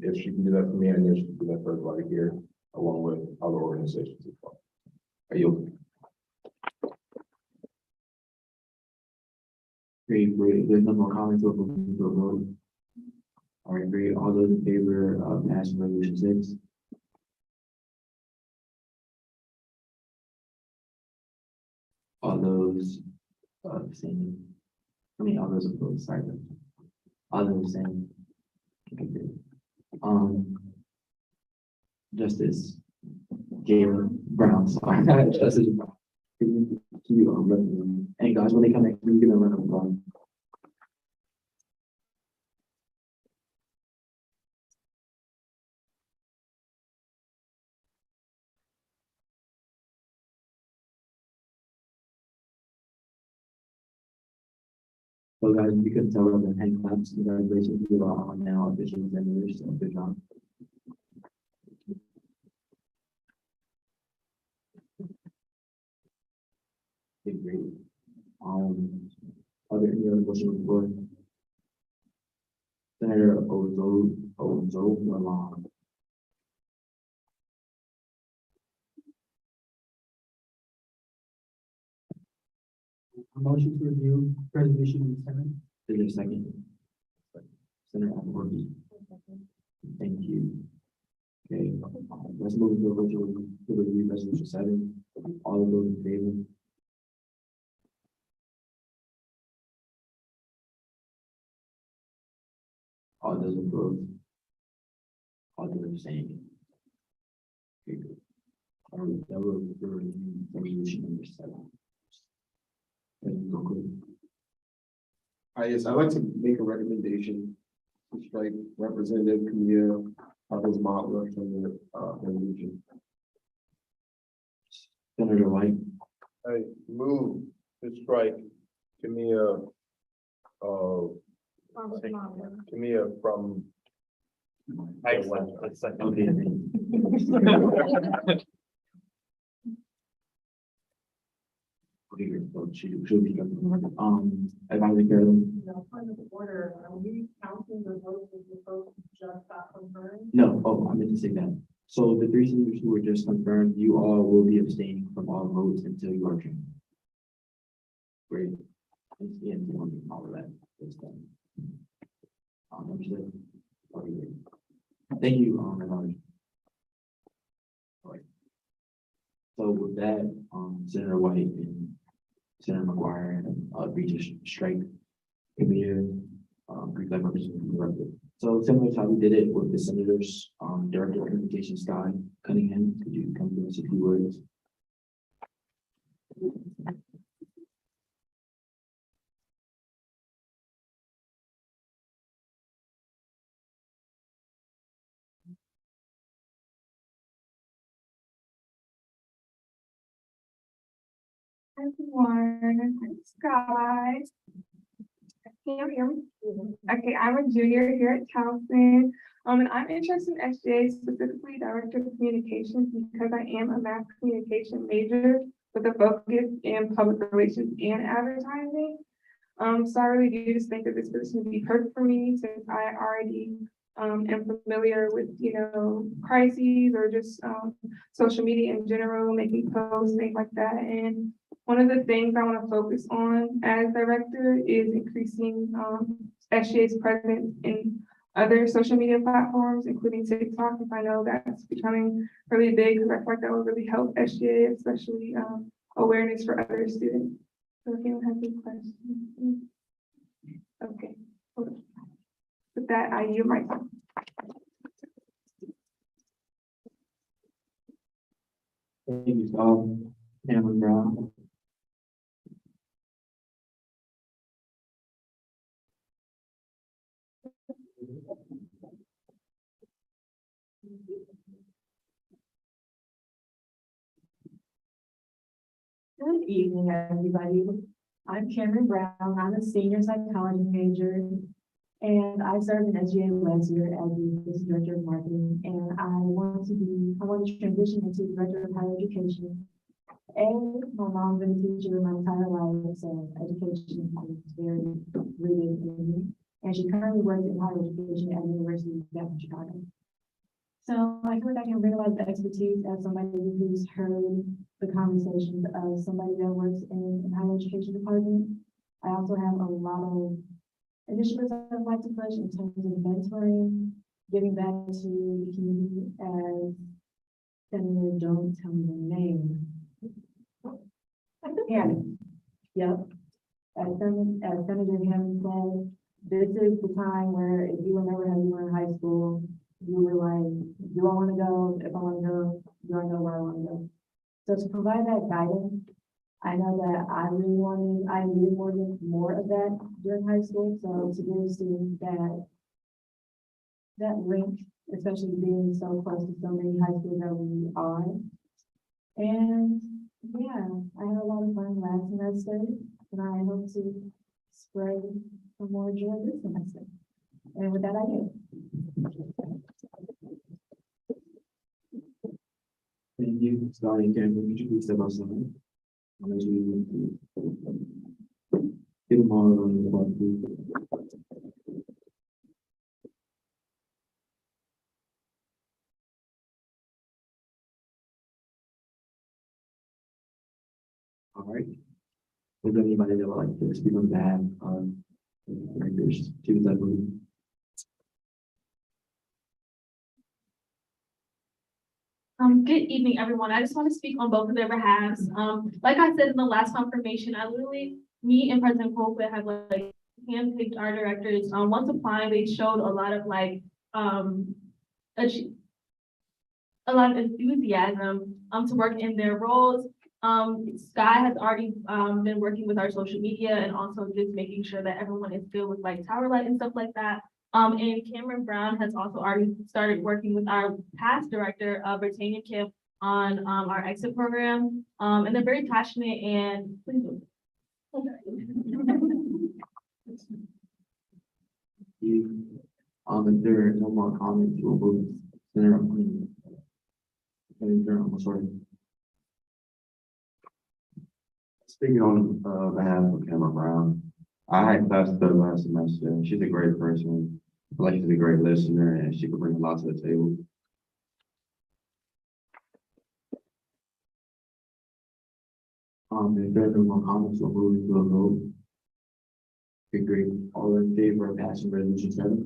if she can do that for me, I know she can do that for everybody here, along with other organizations as well. Are you? Great. There's no more comments over the vote. All right, great. All those in favor of passing resolution 6? All those abstaining? All those opposed, sorry. All those abstaining? Okay, great. Justice Galen Brown, sorry, Justice Brown. Can you run them? And guys, when they come in, we're gonna run them down. So guys, you can tell them hand claps, congratulations, you are now official members, so good job. Okay, great. Are there any other questions on the board? Senator Ozo. A motion to review resolution number 7. Is there a second? Senator Alberti. Thank you. Okay, let's move to review resolution 7. All of those in favor? All those opposed? All those abstaining? Okay, good. All right, that will review resolution number 7. Yes, I'd like to make a recommendation to strike Representative Camille Mottler from the resolution. Senator White. I move to strike Camille from. Okay. Okay, great. So should be, Advisory Carolyn? Point of order, are we counting the votes as opposed to just that confirmed? No, I meant to say that. So the 3 senators who were just confirmed, you all will be abstaining from all votes until you are trained. Great. And all of that is done. Understood. Okay, great. Thank you, Advisory. All right. So with that, Senator White and Senator McGuire agreed to strike Camille, Greek life representative. So similar to how we did it with the senators, Director of Communications, Scott Cunningham, could you come to us a few words? everyone. I'm Sky. Can you hear me? Okay, I'm a junior here at Towson. And I'm interested in SGA, specifically Director of Communications, because I am a mass communication major with a focus in public relations and advertising. So I really do just think that this position would be perfect for me since I already am familiar with, crises or just social media in general, making posts, things like that. And one of the things I want to focus on as director is increasing SGA's presence in other social media platforms, including TikTok, if I know that's becoming really big, because I feel like that will really help SGA, especially awareness for other students. So if anyone has any questions. Okay. Hold on. With that, I yield my time. Thank you, Cameron Brown. Good evening, everybody. I'm Cameron Brown. I'm a senior psychology major, and I served in SGA last year as the assistant director of marketing. And I want to transition into director of higher education. My mom's been a teacher my entire life, so education is very rooted in me. And she currently works in higher education at the University of Chicago. So I feel like I can bring a lot of expertise as somebody who's heard the conversations of somebody that works in higher education department. I also have a lot of initiatives I'd like to push in terms of mentoring, giving back to the community as Senator, don't tell me the name. Hammond. Yep. As Senator Hammond said, this is the time where if you remember how you were in high school, you were like, do I want to go? If I want to go, do I know where I want to go? So to provide that guidance, I know that I needed more of that during high school. So to give students that link, especially being so close to so many high schools that we are. And yeah, I had a lot of fun last semester, and I hope to spread some more joy this semester. And with that, I do. Thank you, Scotty and Cameron. Could you please step outside? As we give them all a round of applause, please. All right. Is there anybody that would like to speak on behalf of the directors to that move? Good evening, everyone. I just want to speak on both of their behalves. Like I said in the last confirmation, me and President Colquitt have handpicked our directors. Once applying, they showed a lot of enthusiasm to work in their roles. Sky has already been working with our social media and also just making sure that everyone is good with Tower Light and stuff like that. And Cameron Brown has also already started working with our past director of Britannia Camp on our exit program. And they're very passionate and If there are no more comments, we'll move center. Sorry. Speaking on behalf of Cameron Brown, I had class with her last semester, and she's a great person. I feel like she's a great listener, and she could bring a lot to the table. If there are no more comments, we'll move into a vote. Okay, great. All in favor of passing resolution 7?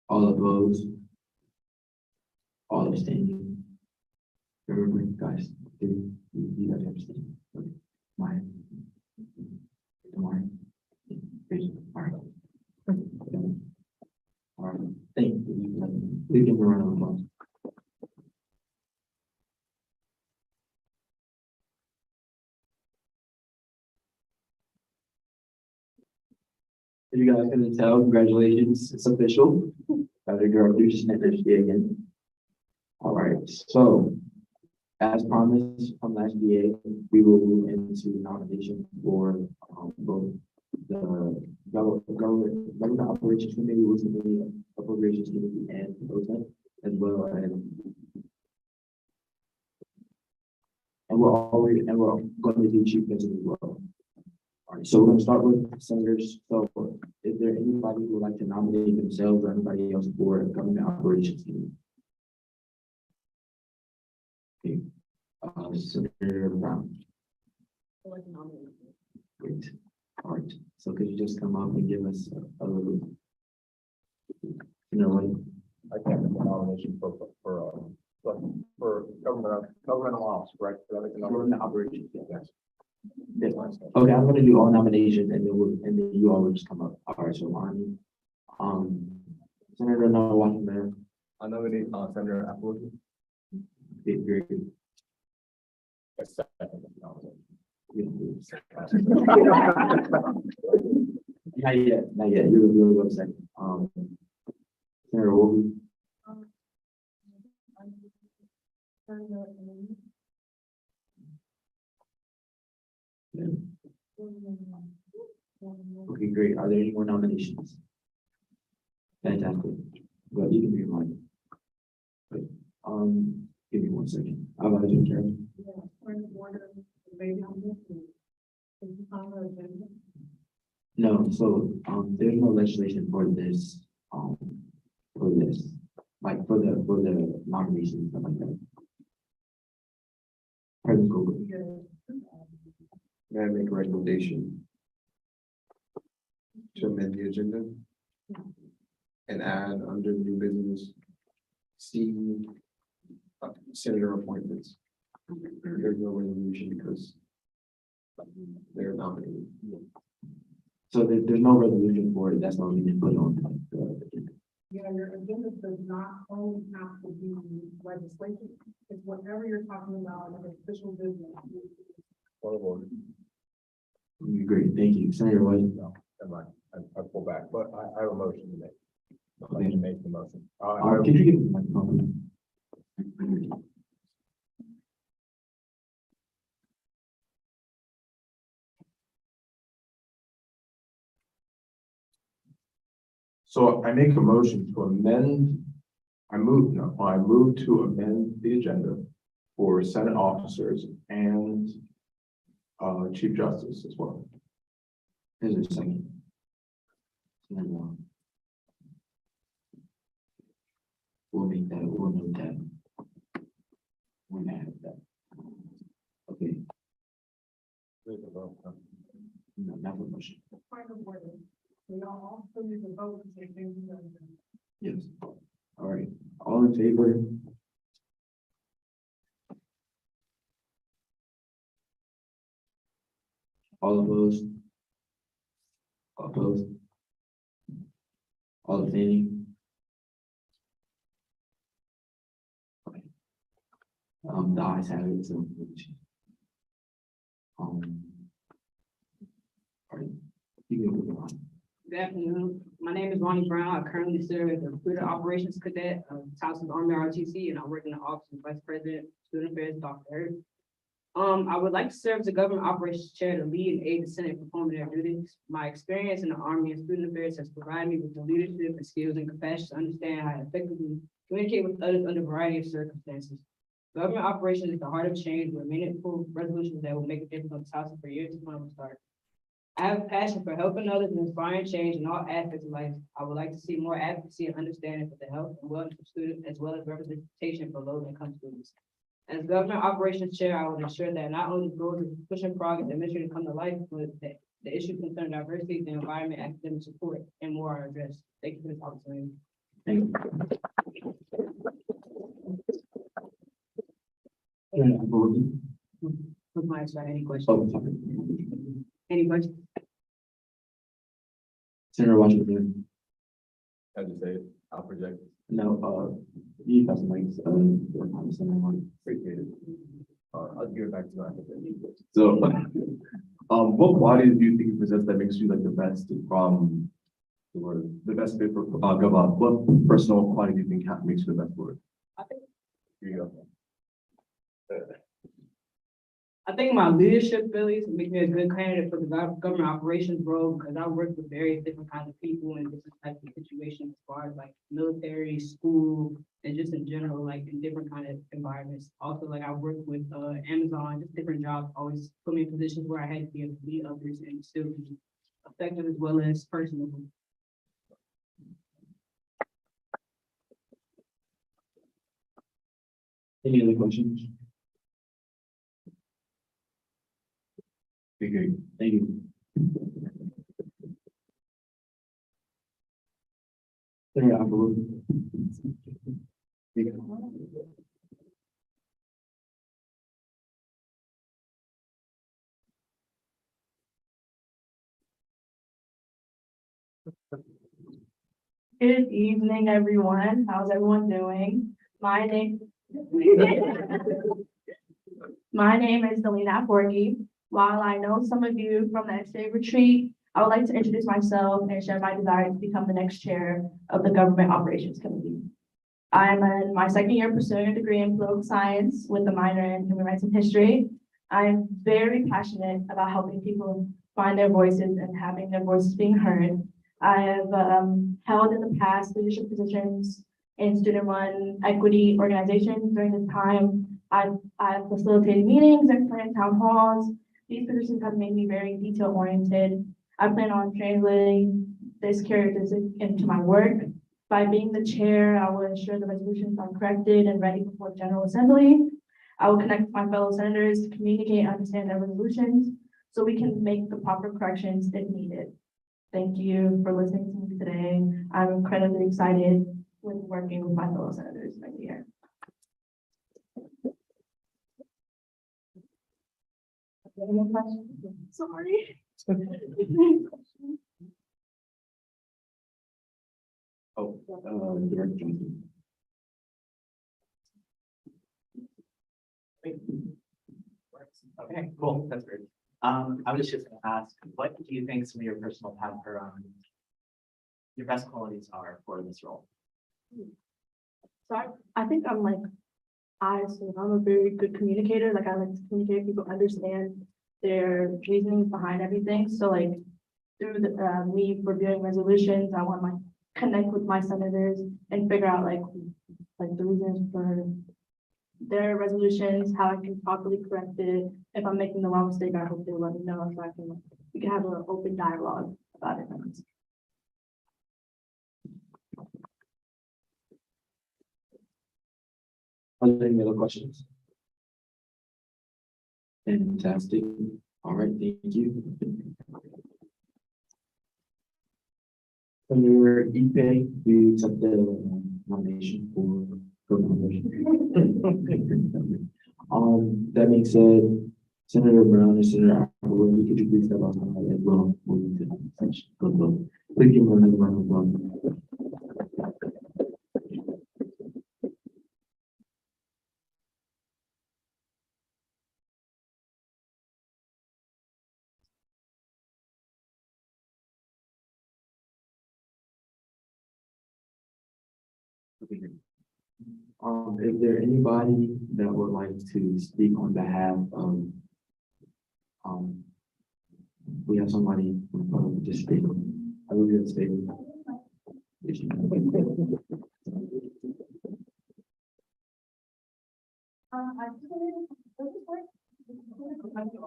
All opposed? All abstaining? Remember, guys, you guys abstain. Okay. Mine. Tomorrow. All right. All right. Thank you. We can run on applause. You guys can tell, congratulations, it's official. Got a girl, you just met SGA again. All right, so As promised from last year, we will move into nomination for, both the government operations committee, rules committee, appropriations committee, and OTEC, as well as. And we're going to do chief president as well. All right, so we're gonna start with senators. So is there anybody who would like to nominate themselves or anybody else for government operations committee? Okay, Senator Brown. Great. All right, so could you just come up and give us a little, I can't make a nomination for governmental office, correct? government operations? Yes. Yes. Okay, I'm gonna do all nominations and then you all will just come up. All right, so Senator Noah Washington. I nominate, Senator Applewood. Okay, very good. Not yet, you'll go second. Senator Wolby. Okay, great. Are there any more nominations? Fantastic. Well, you can be mine. Great. Give me 1 second. I'm about to do Karen. No, so, there's no legislation for this, like for the nominations and stuff like that. President Google. May I make a recommendation to amend the agenda and add under new business C, senator appointments? There's no resolution because they're nominated. So there's no resolution for it. That's why we didn't put it on the agenda. Yeah, your agenda does not only have to be legislation, it's whatever you're talking about in official business. Point of order. Great, thank you. Senator White. No, never mind. I pull back, but I have a motion to make. I need to make the motion. Could you give me the microphone? So I make a motion to amend, I move to amend the agenda for Senate officers and Chief Justice as well. Is there a second? Senator Wong. We'll make that, we'll note that. We're gonna have that. Okay, no, not for motion. We all still need to vote to say things. Yes. All right, all in favor? All opposed? All opposed? All abstaining? Okay. The ayes have it, so. All right, you can move on. Good afternoon. My name is Ronnie Brown. I currently serve as a recruiter operations cadet of Towson's Army ROTC, and I work in the office of Vice President, Student Affairs, Dr. Harris. I would like to serve as the government operations chair to lead and aid the Senate in performing their duties. My experience in the Army and Student Affairs has provided me with the leadership and skills and compassion to understand how to effectively communicate with others under a variety of circumstances. Government operations is the heart of change where meaningful resolutions that will make a difference on Towson for years to come will start. I have a passion for helping others and inspiring change in all aspects of life. I would like to see more advocacy and understanding for the health and wellness of students, as well as representation for low-income students. As government operations chair, I will ensure that not only goals of pushing progress and mission to come to life, but that the issues concerning diversity, the environment, academic support, and more are addressed. Thank you for this opportunity. Thank you. With my side, any questions? Oh, sorry. Any questions? Senator Washington. As you say, I'll project. No, you got some links, Appreciate it. I'll give it back to you. So, what qualities do you think you possess that makes you like the best from the best fit for GovOps? What personal quality do you think makes you the best for it? Here you go. I think my leadership abilities make me a good candidate for the government operations role because I work with various different kinds of people in different types of situations as far as like military, school, and just in general, like in different kind of environments. Also, like I work with Amazon, just different jobs always put me in positions where I had to be able to lead others and still be effective as well as personal. Any other questions? Okay, great. Thank you. Senator Upperwood. Good evening, everyone. How's everyone doing? My name is Delina Forgy. While I know some of you from the XA retreat, I would like to introduce myself and share my desire to become the next chair of the Government Operations Committee. I'm in my second year pursuing a degree in political science with a minor in human rights and history. I'm very passionate about helping people find their voices and having their voices being heard. I have held in the past leadership positions in student-run equity organizations. During this time, I've facilitated meetings and planned town halls. These positions have made me very detail-oriented. I plan on translating this characteristic into my work. By being the chair, I will ensure the resolutions are corrected and ready before General Assembly. I will connect with my fellow senators to communicate and understand their resolutions so we can make the proper corrections if needed. Thank you for listening to me today. I'm incredibly excited with working with my fellow senators next year. Any more questions? Sorry. Director Johnson. Okay, cool, that's great. I was just gonna ask, what do you think some of your personal your best qualities are for this role? So I think I'm like, I'm a very good communicator. Like I like to communicate, people understand their reasonings behind everything. So like through the, me reviewing resolutions, I want to connect with my senators and figure out like the reasons for their resolutions, how I can properly correct it. If I'm making the wrong mistake, I hope they'll let me know so we can have an open dialogue about it. Are there any other questions? Fantastic. All right, thank you. Senator Ipe, do you accept the nomination for promotion? That being said, Senator Brown and Senator Upperwood, could you please step out as well? Moving to the next section. Please give me another round of applause. Is there anybody that would like to speak on behalf of, we have somebody just speak. I will get speak.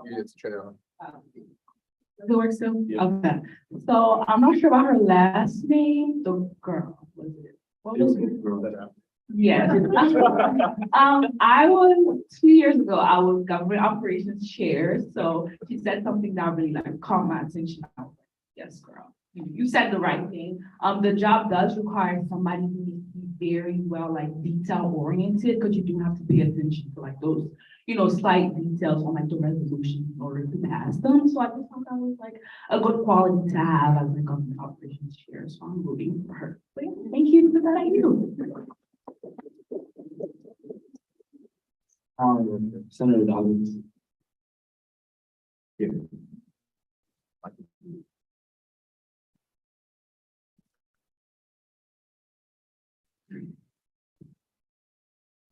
Yes, Chair. Who works still? Okay. So I'm not sure about her last name, the girl, was it? What was it? Yes. I was 2 years ago, I was government operations chair. So she said something that really like caught my attention. I was like, yes, girl, you said the right thing. The job does require somebody who needs to be very well, like detail oriented, because you do have to pay attention to like those, slight details on like the resolution in order to pass them. So I just thought that was like a good quality to have as a government operations chair. So I'm rooting for her. But yeah, thank you for that. I do. Senator Dobbins. Here.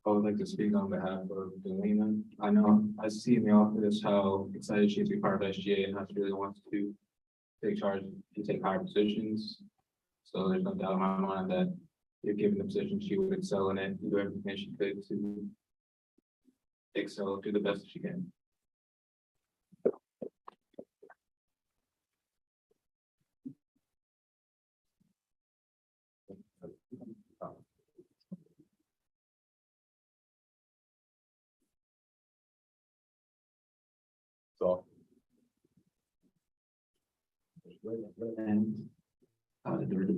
I would like to speak on behalf of Delina. I know, I see in the office how excited she is to be part of SGA and how she really wants to take charge and take higher positions. So there's no doubt in my mind that if given the position, she would excel in it, do everything she could to excel, do the best she can. So. And, the director.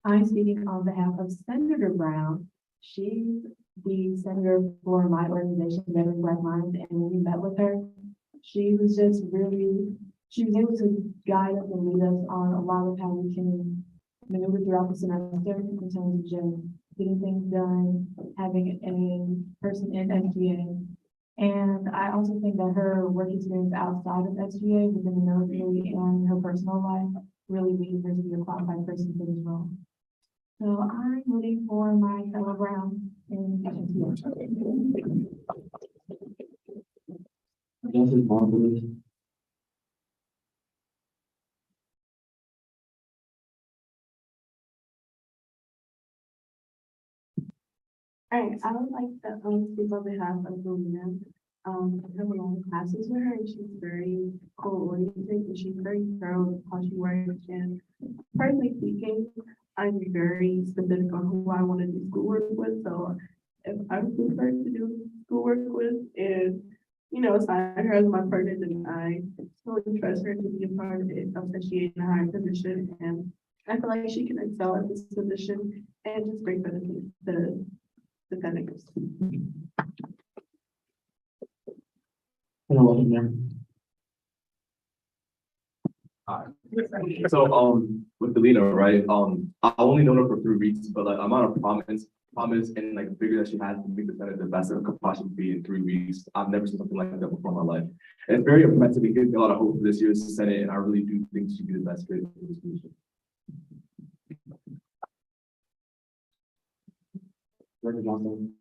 I'm speaking on behalf of Senator Brown. She's the senator for my organization, Veteran Black Minds, and when we met with her, she was just really, she was able to guide us and lead us on a lot of how we can maneuver throughout the semester in terms of just getting things done, having a person in SGA. And I also think that her work experience outside of SGA within the military and her personal life really leads her to be a qualified person for this role. So I'm rooting for my fellow Brown in SGA. Justice Marvelous. All right, I would like to speak on behalf of Delina. I have a lot of classes with her and she's very goal-oriented and she's very thorough with how she works. And personally speaking, I'm very specific on who I want to do schoolwork with. So if I was the person to do schoolwork with and, you know, assign her as my partner, then I totally trust her to be a part of it, especially in a high position. And I feel like she can excel at this position and just bring benefits to the senators. Hello, welcome there. So, with Delina, right, I only known her for 3 weeks, but like, amount of promise and like figure that she has to make the Senate the best it could possibly be in 3 weeks. I've never seen something like that before in my life. And it's very impressive. It gives me a lot of hope for this year's Senate, and I really do think she'd be the best fit for this position. Director Johnson.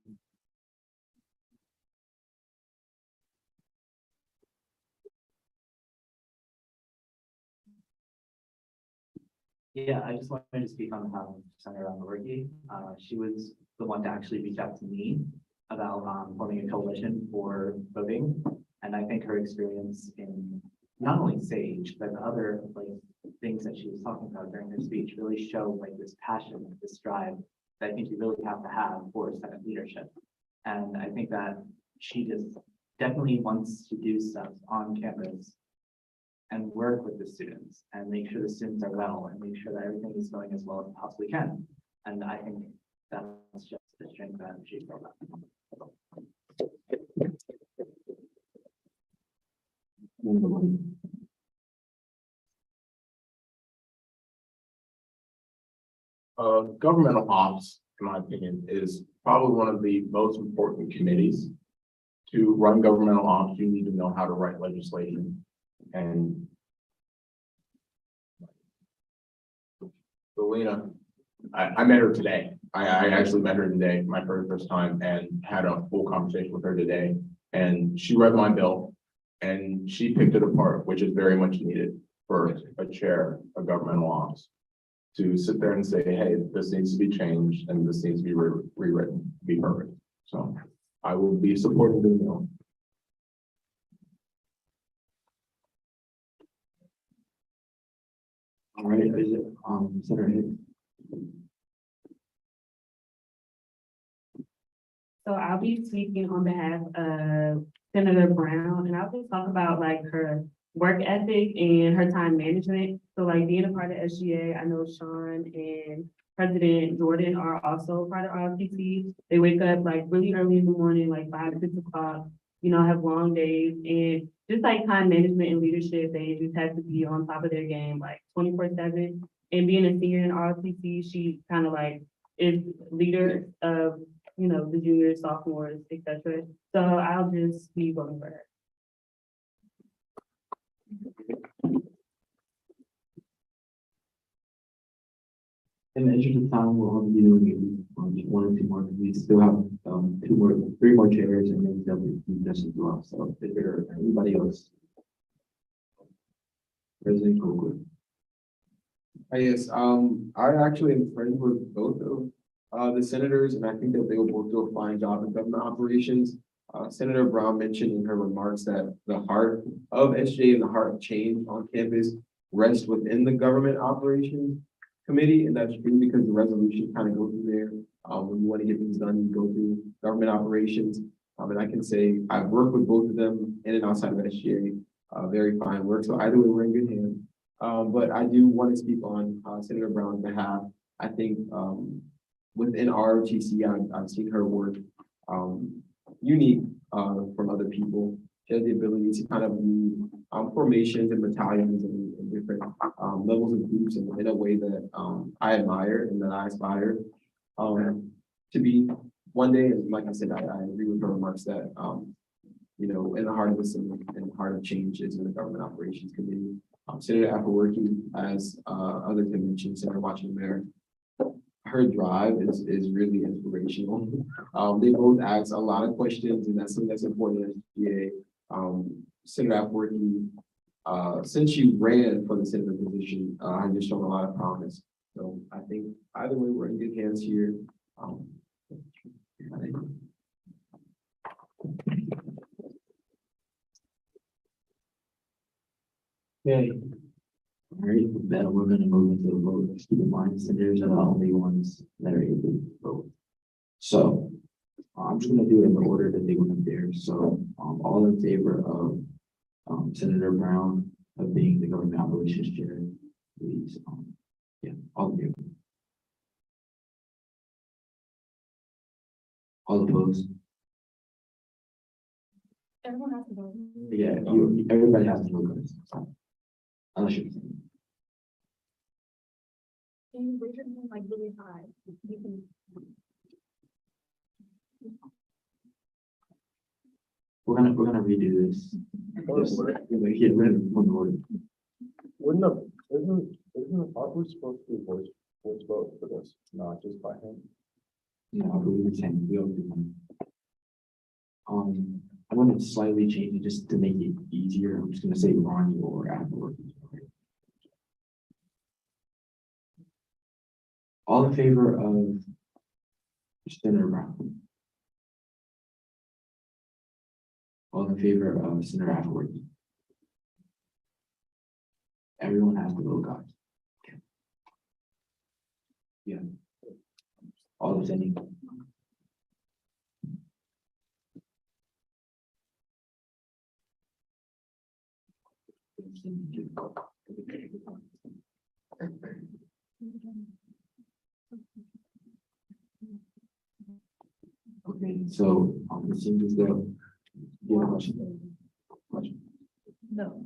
Yeah, I just wanted to speak on behalf of Senator Amorgi. She was the one to actually reach out to me about forming a coalition for voting. And I think her experience in not only SAGE, but the other like things that she was talking about during her speech really show like this passion, this drive that I think you really have to have for Senate leadership. And I think that she just definitely wants to do stuff on campus and work with the students and make sure the students are well and make sure that everything is going as well as it possibly can. And I think that's just the strength that she built up. Governmental ops, in my opinion, is probably one of the most important committees. To run governmental ops, you need to know how to write legislation. And Delina, I met her today. I actually met her today, my very first time, and had a full conversation with her today. And she read my bill and she picked it apart, which is very much needed for a chair of governmental ops. To sit there and say, hey, this needs to be changed and this needs to be rewritten, be perfect. So I will be supporting the bill. All right, is it, Senator Hicks? So I'll be speaking on behalf of Senator Brown, and I'll just talk about like her work ethic and her time management. So like being a part of SGA, I know Sean and President Jordan are also part of RLTC. They wake up like really early in the morning, like 5, 6 o'clock, you know, have long days, and just like time management and leadership, they just have to be on top of their game, like 24/7. And being a senior in RLTC, she kind of like is leader of, you know, the juniors, sophomores, etc. So I'll just be voting for her. In the interest of time, we'll only be doing maybe one or two more, because we still have, three more chairs, and then there'll be this as well, so if there are anybody else. President Coker. Yes, I actually am friends with both of the senators, and I think that they will both do a fine job in government operations. Senator Brown mentioned in her remarks that the heart of SJ and the heart of change on campus rests within the government operations committee, and that's true because the resolution kind of goes through there. When you want to get things done, you go through government operations. And I can say I've worked with both of them in and outside of SGA, very fine work. So either way, we're in good hands. But I do want to speak on Senator Brown's behalf. I think within ROTC, I've seen her work unique from other people. She has the ability to kind of lead formations and battalions and different levels of groups in a way that I admire and that I aspire to be one day. And like I said, I agree with her remarks that you know, in the heart of the Senate and the heart of change is in the Government Operations Committee. Senator Appropriations, as others have mentioned, Senator Watching Mayor, her drive is really inspirational. They both ask a lot of questions, and that's something that's important in SGA. Senator Appropriations, since she ran for the senator position, has just shown a lot of promise. So I think either way, we're in good hands here. Okay. All right, with that, we're gonna move into the vote. Just keep in mind, senators are the only ones that are able to vote. So, I'm just gonna do it in the order that they went up there. So, all in favor of, Senator Brown of being the government operations chair, please, yeah, all of you. All opposed? Everyone has to vote. Yeah, everybody has to vote. Unless you. Can you raise your hand like really high? You can. We're gonna redo this. Get rid of one word. Aren't we supposed to do voice vote for this, not just by hand? No, I believe it's him. We all do one. I'm gonna slightly change it just to make it easier. I'm just gonna say Ronnie or afterwards. All in favor of Senator Brown? All in favor of Senator Atwood? Everyone has to vote, guys. Okay. Yeah. All abstaining. Okay, so it seems as though you have a question. No.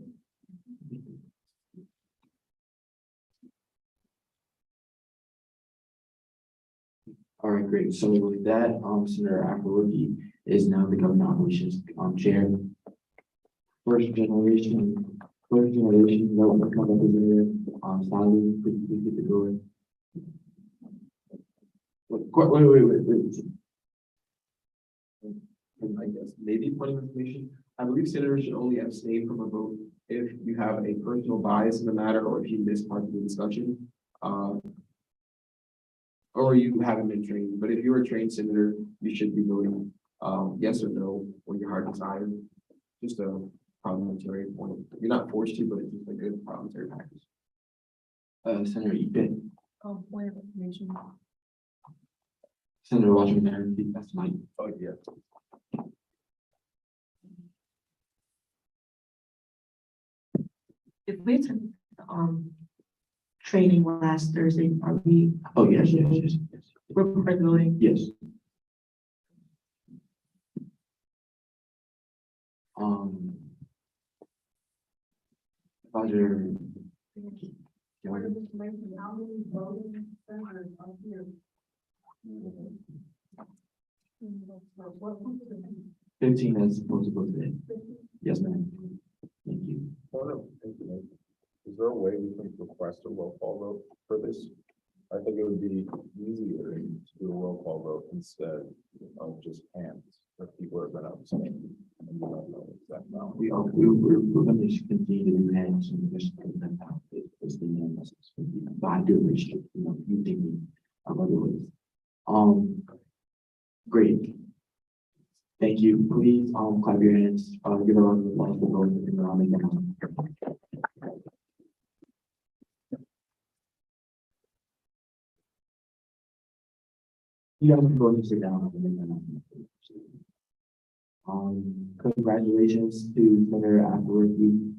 All right, great. So with that, Senator Afrowoki is now the government operations chair. First generation, development come up with Sally, please get the door. Wait. And I guess maybe point of information, I believe senators should only abstain from a vote if you have a personal bias in the matter, or if you miss part of the discussion. Or you haven't been trained, but if you're a trained senator, you should be voting yes or no when your heart desires. Just a parliamentary point. You're not forced to, but it's just a good parliamentary practice. Senator Egan, Point of information. Senator Washington, that's Mike. Oh, yeah. If we took, training last Thursday, are we? Oh, yes. We're voting. Yes. Roger. $15 as opposed to go today. Yes, ma'am. Thank you. Is there a way we can request a roll call vote for this? I think it would be easier to do a roll call vote instead of just hands, if people are gonna abstain. And we don't know exact amount. We're gonna just continue to do hands and just put them out. It's the unanimous. But I do appreciate, you thinking of other ways. Great. Thank you. Please, clap your hands, give a round of applause for those in the room. You guys can go and sit down. Congratulations to Senator Appropriations.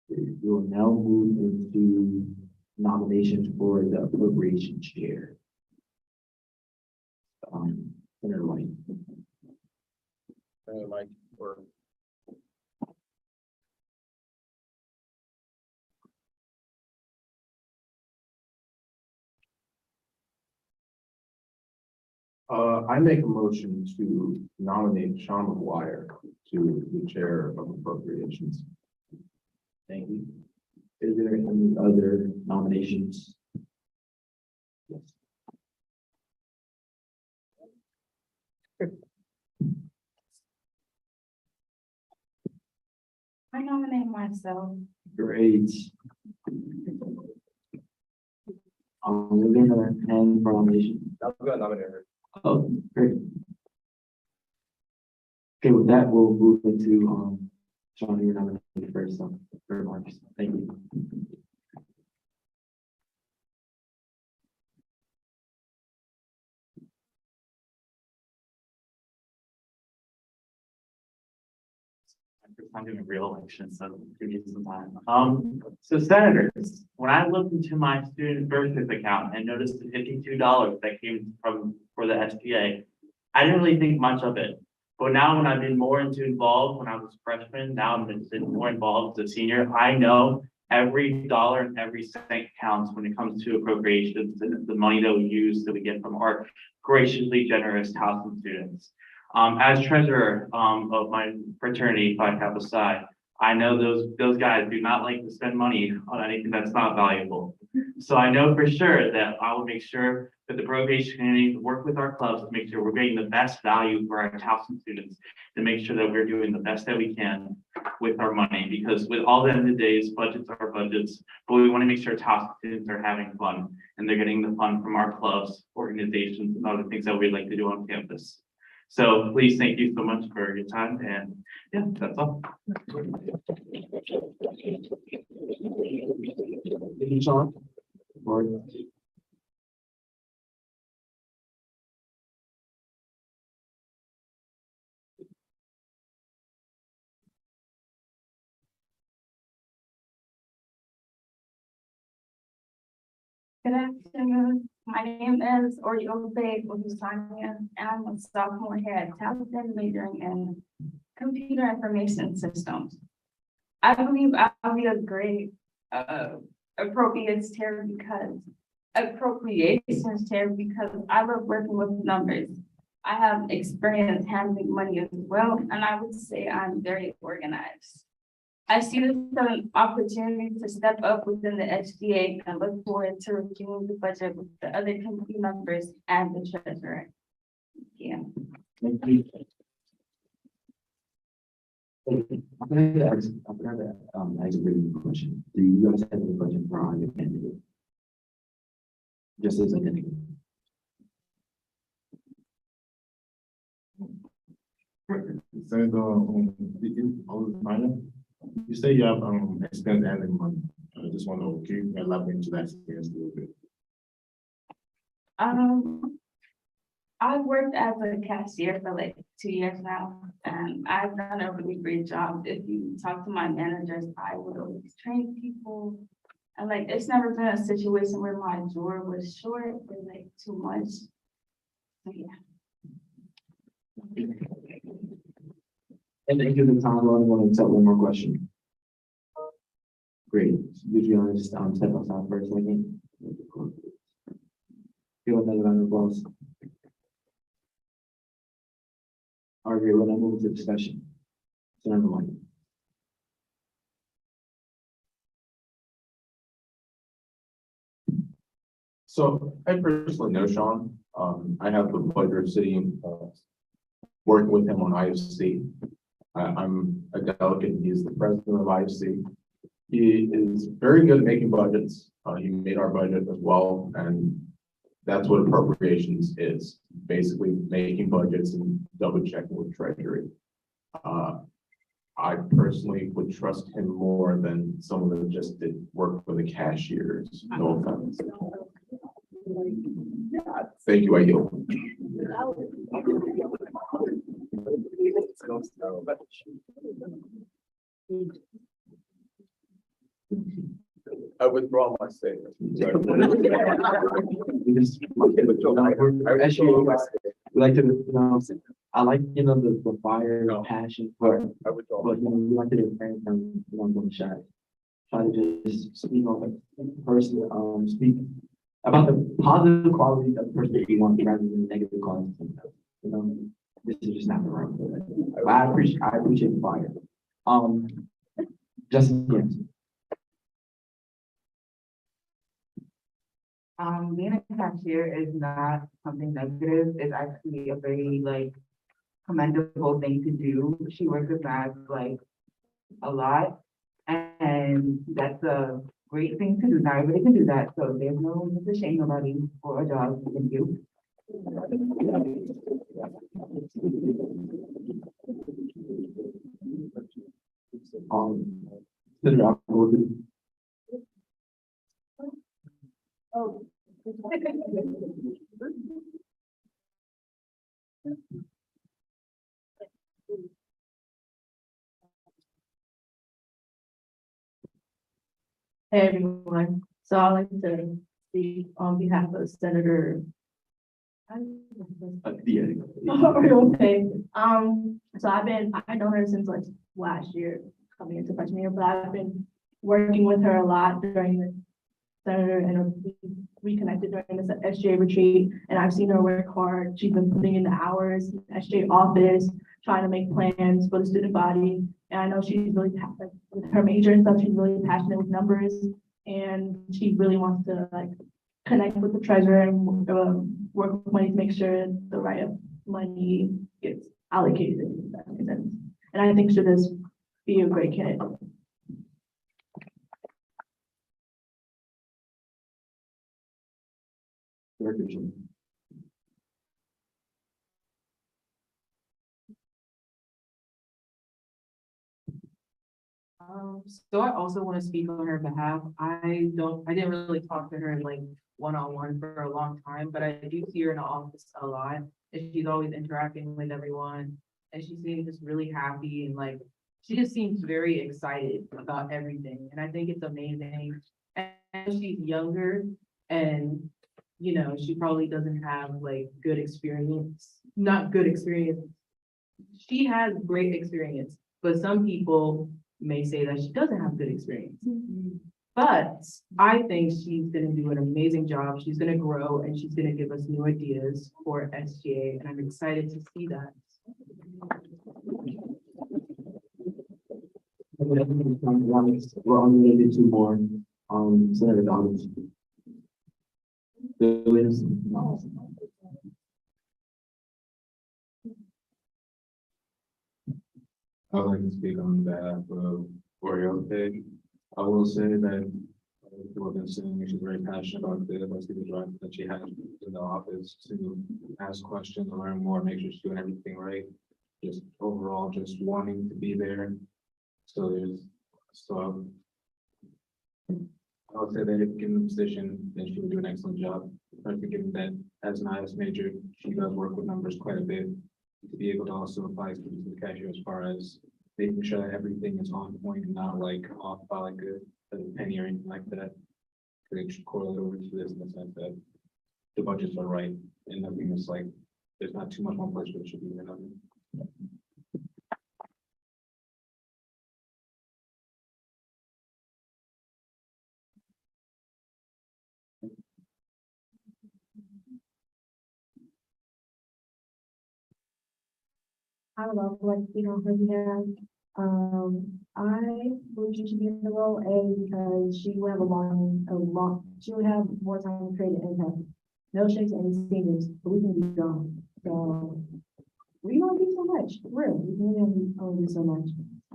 We will now move into nominations for the Appropriations Chair. Senator White. Mike, or I make a motion to nominate Sean McGuire to the chair of Appropriations. Thank you. Is there any other nominations? Yes. I nominate myself. Great. Is there another hand for nomination? I'm gonna nominate her. Oh, great. Okay, with that, we'll move into, Sean, you're nominated first, for remarks. Thank you. I'm doing a real election, so give me some time. So senators, when I looked into my student versus account and noticed the $52 that came from for the SBA, I didn't really think much of it. But now when I've been more involved when I was a freshman, now I'm been more involved as a senior, I know every dollar and every cent counts when it comes to appropriations and the money that we use that we get from our graciously generous Towson students. As treasurer of my fraternity, Phi Kappa Psi, I know those guys do not like to spend money on anything that's not valuable. So I know for sure that I will make sure that the appropriation community work with our clubs to make sure we're getting the best value for our Towson students, to make sure that we're doing the best that we can with our money, because with all the end of the days, budgets are budgets, but we want to make sure Towson students are having fun and they're getting the fun from our clubs, organizations, and other things that we'd like to do on campus. So please, thank you so much for your time, and yeah, that's all. Thank you, Sean. Board. Good afternoon. My name is Oriobe Olusanya, and I'm a sophomore here at Towson, majoring in computer information systems. I believe I'll be a great appropriations chair because I love working with numbers. I have experience handling money as well, and I would say I'm very organized. I see this as an opportunity to step up within the SBA and look forward to reviewing the budget with the other committee members and the treasurer. Yeah. Thank you. I'm going to ask a really question. Do you guys have any question for our candidate? Just as a candidate. Senator, you say you have experience handling money. I just want to keep elaborate into that experience a little bit. I've worked as a cashier for like 2 years now, and I've done a really great job. If you talk to my managers, I would always train people. And like, it's never been a situation where my drawer was short or like too much. So yeah. And thank you for the time. I want to accept one more question. Great. Would you want to just step outside for a second? Give another round of applause. All right, we're going to move to discussion. Senator White. So I personally know Sean. I have the pleasure of sitting, working with him on IFC. I'm a delegate, and he's the president of IFC. He is very good at making budgets. He made our budget as well, and that's what appropriations is, basically making budgets and double checking with treasury. I personally would trust him more than someone that just did work for the cashiers. No offense. Thank you, I yield. I withdraw my statement. Actually, we like to, I like, the fire, the passion for, but, we like to do things from, from the shot. Try to just speak on the person, speak about the positive qualities of the person that you want rather than the negative qualities. This is just not the right way. I appreciate the fire. Justin, yes. Being a cashier is not something negative. It's actually a very commendable thing to do. She works with math a lot, and that's a great thing to do. Not everybody can do that, so there's no need to shame nobody for a job you can do. Senator Upwood. Oh. Hey, everyone. So I'd like to speak on behalf of Senator. Okay, so I know her since last year, coming into freshman year, but I've been working with her a lot during the senator and we reconnected during the SGA retreat, and I've seen her work hard. She's been putting in the hours, in the SGA office, trying to make plans for the student body. And I know she's really passionate with her major and stuff. She's really passionate with numbers, and she really wants to connect with the treasurer and work with money to make sure the right money gets allocated. If that makes sense. And I think she'll just be a great candidate. So I also want to speak on her behalf. I didn't really talk to her one-on-one for a long time, but I do see her in the office a lot, and she's always interacting with everyone, and she seems just really happy, and she just seems very excited about everything, and I think it's amazing. And she's younger, and she probably doesn't have good experience, not good experience. She has great experience, but some people may say that she doesn't have good experience. But I think she's gonna do an amazing job. She's gonna grow and she's gonna give us new ideas for SGA, and I'm excited to see that. We're only gonna do two more, Senator Dobbins. Williams. I would like to speak on behalf of Oreo Pig. I will say that what I'm saying, she's very passionate about the drive that she has in the office to ask questions, learn more, make sure she's doing everything right. Just overall, just wanting to be there. So I would say that if given the position, then she would do an excellent job. Especially given that as an IS major, she does work with numbers quite a bit. To be able to also advise to the cashier as far as making sure that everything is on point and not off by a penny or anything like that. It should correlate over to this in the sense that the budgets are right and nothing is there's not too much one place, but it should be another. I would love to speak on her behalf. I believe she should be in the role, because she will have she will have more time to create an impact. No shakes to any seniors, but we can be gone, so we don't do so much, really, we can only do so much.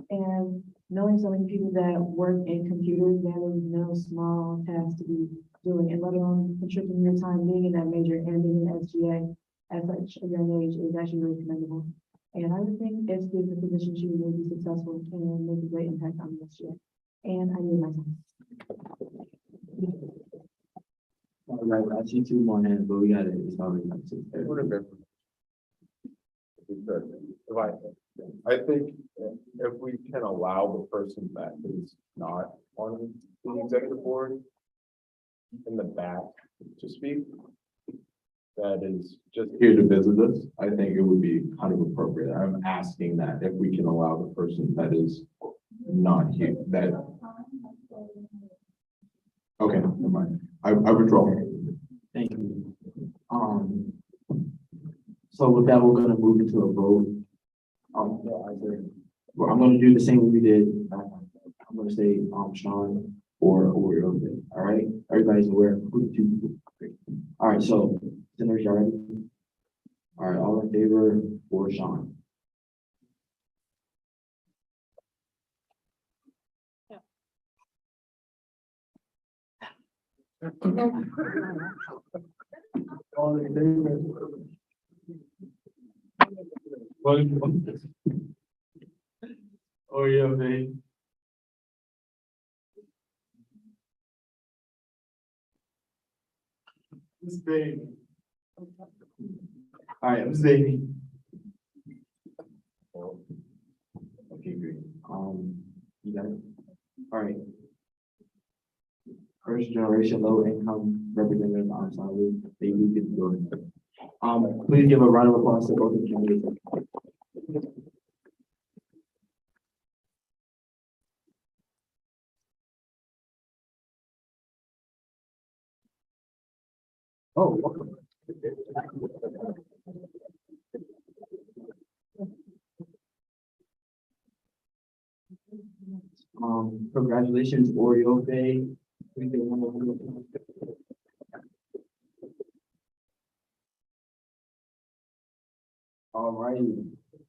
And knowing so many people that work in computers, there is no small task to be doing, and let alone contributing your time being in that major and being in SGA at such a young age is actually really commendable. And I would think if given the position, she would be successful and make a great impact on the SGA. And I need my time. All right, I see two more hands, but we got it. It's already like 6:30. I think if we can allow the person that is not on the executive board in the back to speak, that is just here to visit us, I think it would be kind of appropriate. I'm asking that if we can allow the person that is not here, that. Okay, never mind. I withdraw. Thank you. So with that, we're gonna move into a vote. Well, I'm gonna do the same we did. I'm gonna say, Sean or okay. All right, everybody's aware. All right, so, senators, y'all ready? All right, all in favor for Sean? All in favor? Oh, yeah, man. Staying. All right, I'm staying. Okay, great. You got it? All right. First generation low income representative, I'm sorry, they do get the building. Please give a round of applause to both of the candidates. Oh, welcome. Congratulations, Oreo Bay. All right,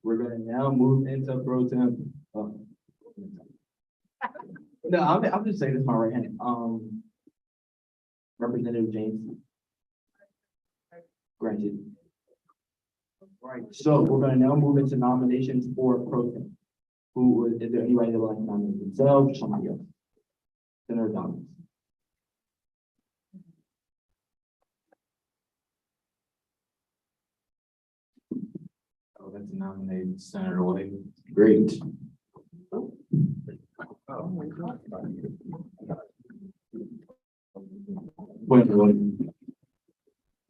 we're gonna now move into pro temp. No, I'm just saying this is my right hand. Representative James. Granted. Right, so we're gonna now move into nominations for pro temp. Is there anybody that would like to nominate themselves or somebody else? Senator Dobbins. Oh, that's nominated Senator White. Great. Wait.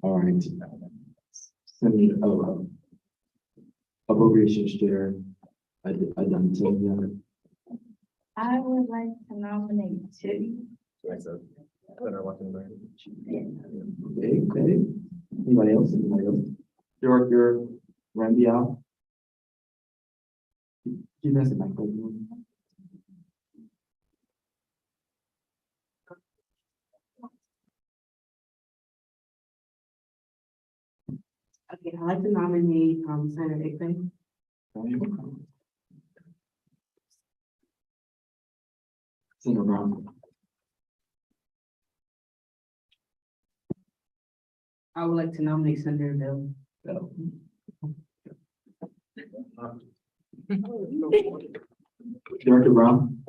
All right. Senator, Appropriations Chair. I done Tanya. I would like to nominate Tibby. Okay. Anybody else? Director Randia. You missed my question. Okay, I'd like to nominate, Senator Igbe. Senator Brown. I would like to nominate Senator Bill. Director Brown.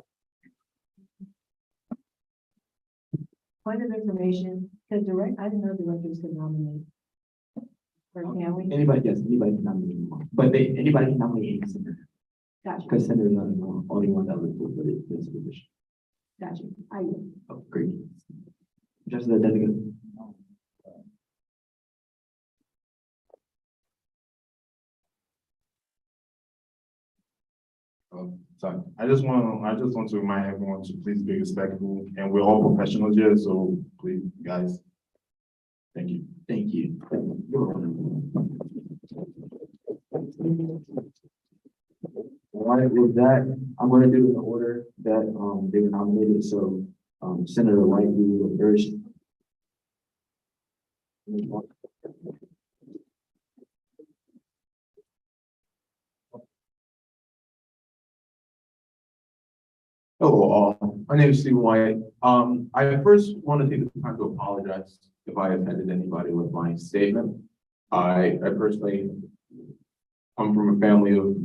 Point of information, I didn't know directors could nominate. Or can we? Anybody can nominate, but anybody can nominate any senator. Gotcha, Because senator is not the only one that was for this position. gotcha. Oh, great. Just the delegate. Sorry, I just want to remind everyone to please be respectful, and we're all professionals here, so please, guys. Thank you. Thank you. All All right, with that, I'm gonna do it in the order that, they were nominated, so, Senator White, you will go first. Hello, all. My name is Stephen White. I first want to take the time to apologize if I offended anybody with my statement. I personally come from a family of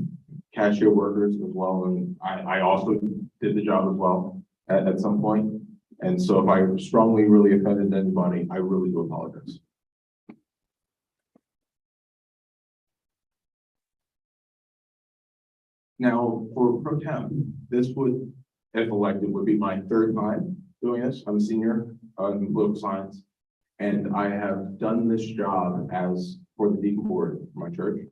cashier workers as well, and I also did the job as well at some point. And so if I strongly really offended anybody, I really do apologize. Now, for pro temp, this would, if elected, would be my third time doing this. I'm a senior in political science, and I have done this job as for the deacon board for my church,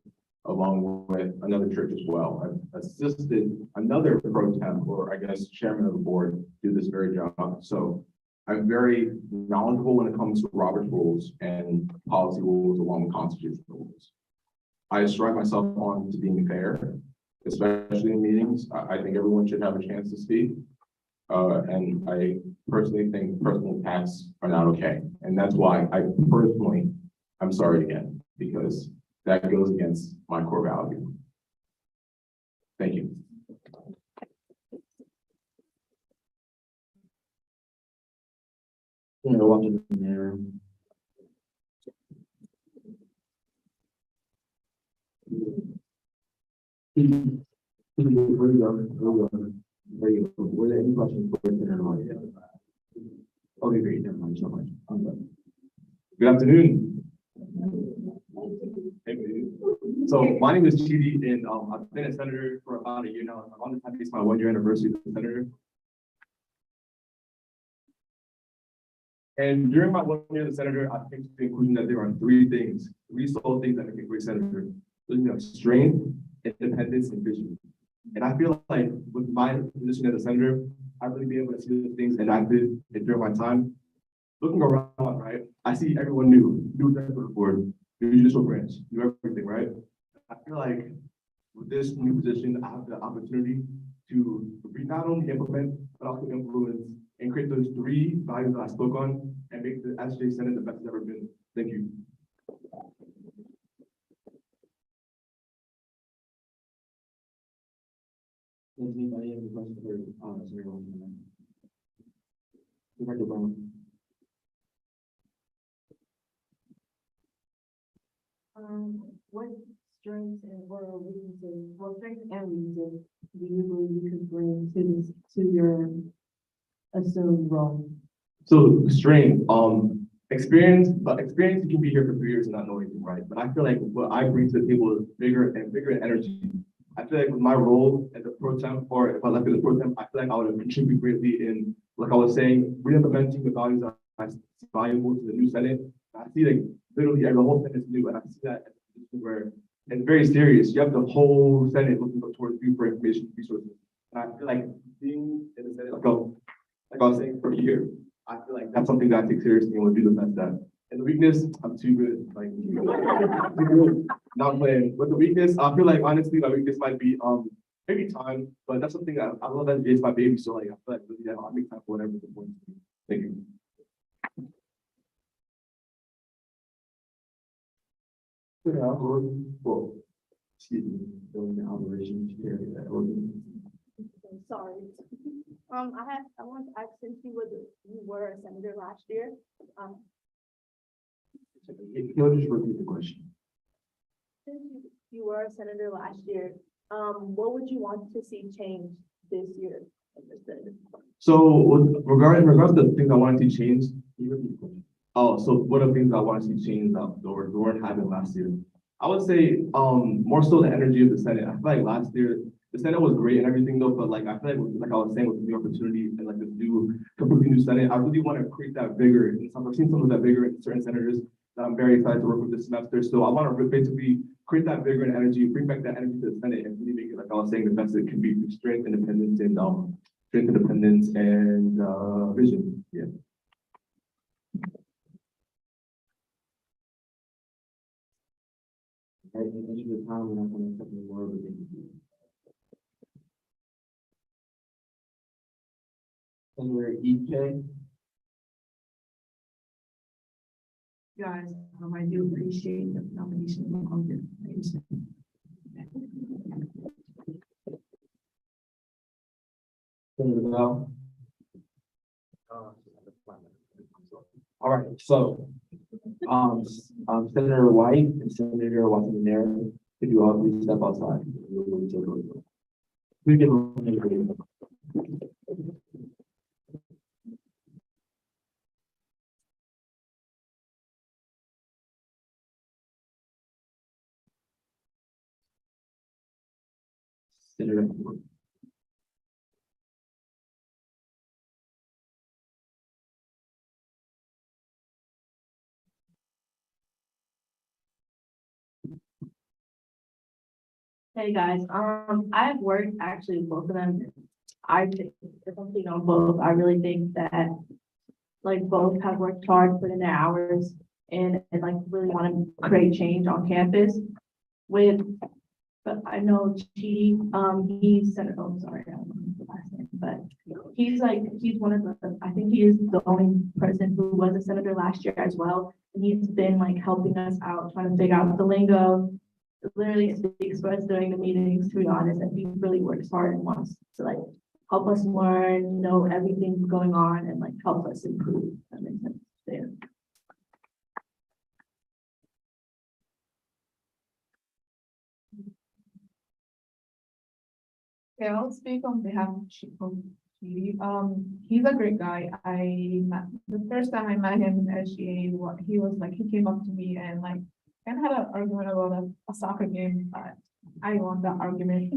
along with another church as well. I've assisted another pro temp, or I guess chairman of the board, do this very job. So I'm very knowledgeable when it comes to Robert's rules and policy rules along with constitutional rules. I strive myself on to being fair, especially in meetings. I think everyone should have a chance to speak. And I personally think personal attacks are not okay. And that's why I'm sorry again, because that goes against my core value. Thank you. You know, watching in there. Where you go? Were there any questions for Senator White? Okay, great, never mind, so much. I'm done. Good afternoon. So my name is Chidi, and I've been a senator for about a year now. I'm on the time, it's my 1 year anniversary as a senator. And during my 1 year as a senator, I came to the conclusion that there are three sole things that make a great senator. Strength, independence, and vision. And I feel like with my position as a senator, I really be able to see those things enacted during my time. Looking around, right, I see everyone new executive board, new judicial branch, new everything, right? I feel like with this new position, I have the opportunity to not only implement, but also influence and create those three values that I spoke on and make the SJ Senate the best it's ever been. Thank you. Does anybody have any questions for, Senator White? Director Brown. What strengths and or weaknesses, well, strengths and weaknesses do you believe you could bring to this, to your assumed role? So strength, experience you can be here for 3 years and not know anything, right? But I feel like what I bring to the table is bigger energy. I feel like with my role as a pro temp, or if I left as a pro temp, I feel like I would contribute greatly in, like I was saying, re-implementing the values that I see valuable to the new Senate. I see like literally the whole Senate is new, and I see that as a position where it's very serious. You have the whole Senate looking towards you for information resources. And I feel like being in the Senate, like I was saying, for a year, I feel like that's something that I take seriously and will do the best at. And the weakness, I'm too good, like too good. Not playing. With the weakness, I feel like honestly, my weakness might be maybe time, but that's something I love that it's my baby. So like I feel like really, yeah, I'll make time for whatever the point is. Thank you. Well, excuse me, during the operation, Sorry. I want to ask, since you were a senator last year, You'll just repeat the question. since you were a senator last year, what would you want to see change this year in the Senate? So regards to the things I wanted to change, can you repeat the question? Oh, so what are things I want to see change that weren't happening last year? I would say more so the energy of the Senate. I feel like last year the Senate was great and everything though, but like I feel like I was saying with the opportunity and like this completely new Senate, I really want to create that vigor. And I've seen some of that vigor in certain senators that I'm very excited to work with this semester. So I want to basically create that vigor and energy, bring back that energy to the Senate and really make it, like I was saying, the best it can be through strength, independence, and vision. Yeah. At the end of the time, we're not going to accept any more of it. Senator EK. Guys, I do appreciate the nomination of the. Senator Bell. All right, so, Senator White and Senator Watson, if you all please step outside. We can. Senator. Hey guys, I've worked actually with both of them. I think, if I'm being on both, I really think that like both have worked hard, put in their hours and like really want to create change on campus with, but I know Chidi, he said, oh, sorry, I don't know the last name, but he's one of the, I think he is the only person who was a senator last year as well. And he's been like helping us out, trying to figure out the lingo, literally speaks for us during the meetings, to be honest, and he really works hard and wants to like help us learn, know everything going on and like help us improve. That makes sense there. Okay, I'll speak on behalf of Chidi. He's a great guy. The first time I met him in SGA, he was like, he came up to me and like, kind of had an argument about a soccer game, but I won that argument.